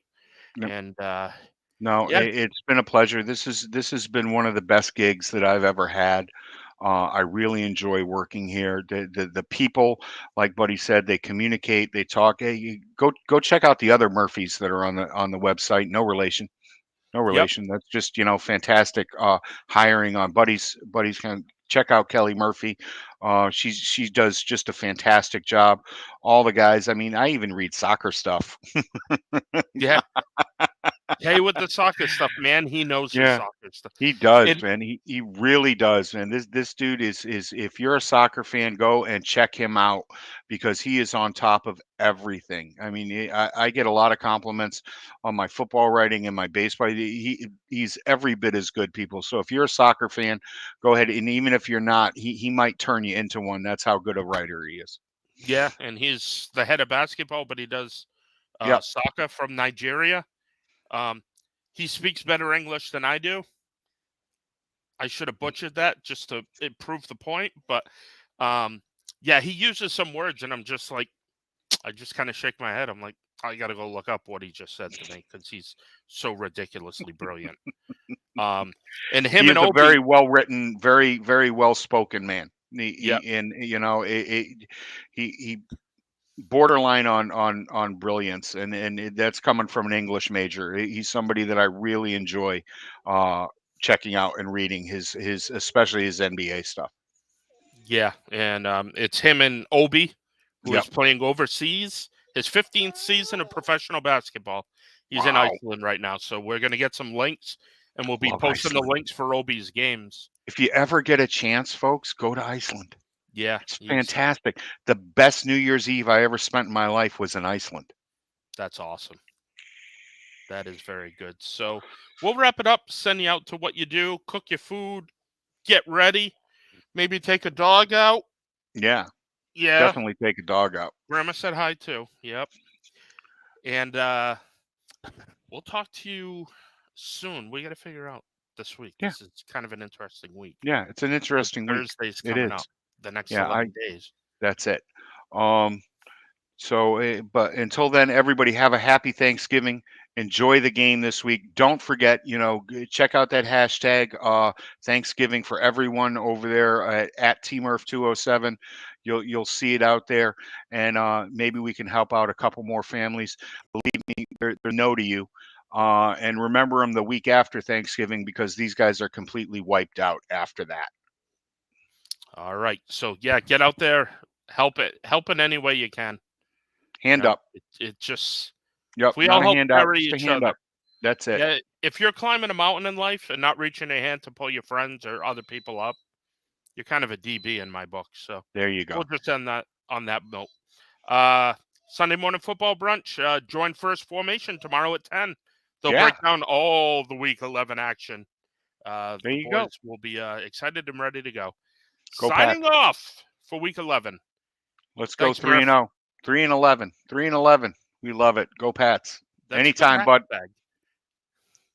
Yep. And no, yeah. it's been a pleasure. This has been one of the best gigs that I've ever had. I really enjoy working here. The people, like Buddy said, they communicate, they talk. Hey, go check out the other Murphys that are on the website. No relation. No Yep. relation. That's just, fantastic hiring on Buddy's kind of check out Kelly Murphy. She does just a fantastic job. All the guys. I mean, I even read soccer stuff. Yeah. Hey, with the soccer stuff, man, he knows his Yeah. soccer stuff. He does, And man. He really does, man. This dude is if you're a soccer fan, go and check him out because he is on top of everything. I mean, I get a lot of compliments on my football writing and my baseball. He's every bit as good, people. So if you're a soccer fan, go ahead, and even if you're not, he might turn you into one. That's how good a writer he is. yeah, and he's the head of basketball, but he does Yep. soccer from Nigeria. He speaks better English than I do. I should have butchered that just to prove the point, but yeah, he uses some words, and I'm just like, I just kind of shake my head. I'm like, I got to go look up what he just said to me because he's so ridiculously brilliant. And He him and is a Obi, very well written, very very well spoken man. yeah, And he borderline on brilliance, and that's coming from an English major. He's somebody that I really enjoy checking out and reading his especially his NBA stuff. yeah, and it's him and Obi, who Yep. is playing overseas, his 15th season of professional basketball. He's in Wow. Iceland right now, so we're gonna get some links, and we'll be Love posting the Iceland. links for Obi's games. If you ever get a chance, folks, go to Iceland. Yeah, It's fantastic. The best New Year's Eve I ever spent in my life was in Iceland. that's awesome. That is very good. So we'll wrap it up. Send you out to what you do. Cook your food. Get ready. Maybe take a dog out. Yeah, Yeah. definitely take a dog out. Grandma said hi too. Yep. And we'll talk to you soon. We got to figure out this week. Yeah, This is kind of an interesting week. yeah, it's an interesting week. Thursday's It coming is. up. The next Yeah, 11 days. that's it. Um, but until then, everybody have a happy Thanksgiving. Enjoy the game this week. Don't forget, check out that hashtag Thanksgiving for everyone over there at TMurph207. You'll see it out there, and maybe we can help out a couple more families. Believe me, they're no to you. And remember them the week after Thanksgiving because these guys are completely wiped out after that. All right. So yeah, get out there. Help it. Help in any way you can. Hand up. It just Yep, if we not all a help handout, carry just a each hand other. up. That's it. Yeah, if you're climbing a mountain in life and not reaching a hand to pull your friends or other people up, you're kind of a DB in my book. So There you go. we'll just end that on that note. Sunday morning football brunch. Join First Formation tomorrow at 10. They'll Yeah. break down all the Week 11 action. There The you boys go. will be excited and ready to go. Go Signing Pats. off for Week 11. Let's go Thanks, 3 and Murph. 0. 3 and 11. 3 and 11. We love it. Go Pats. That's a good Anytime, bud. hashtag.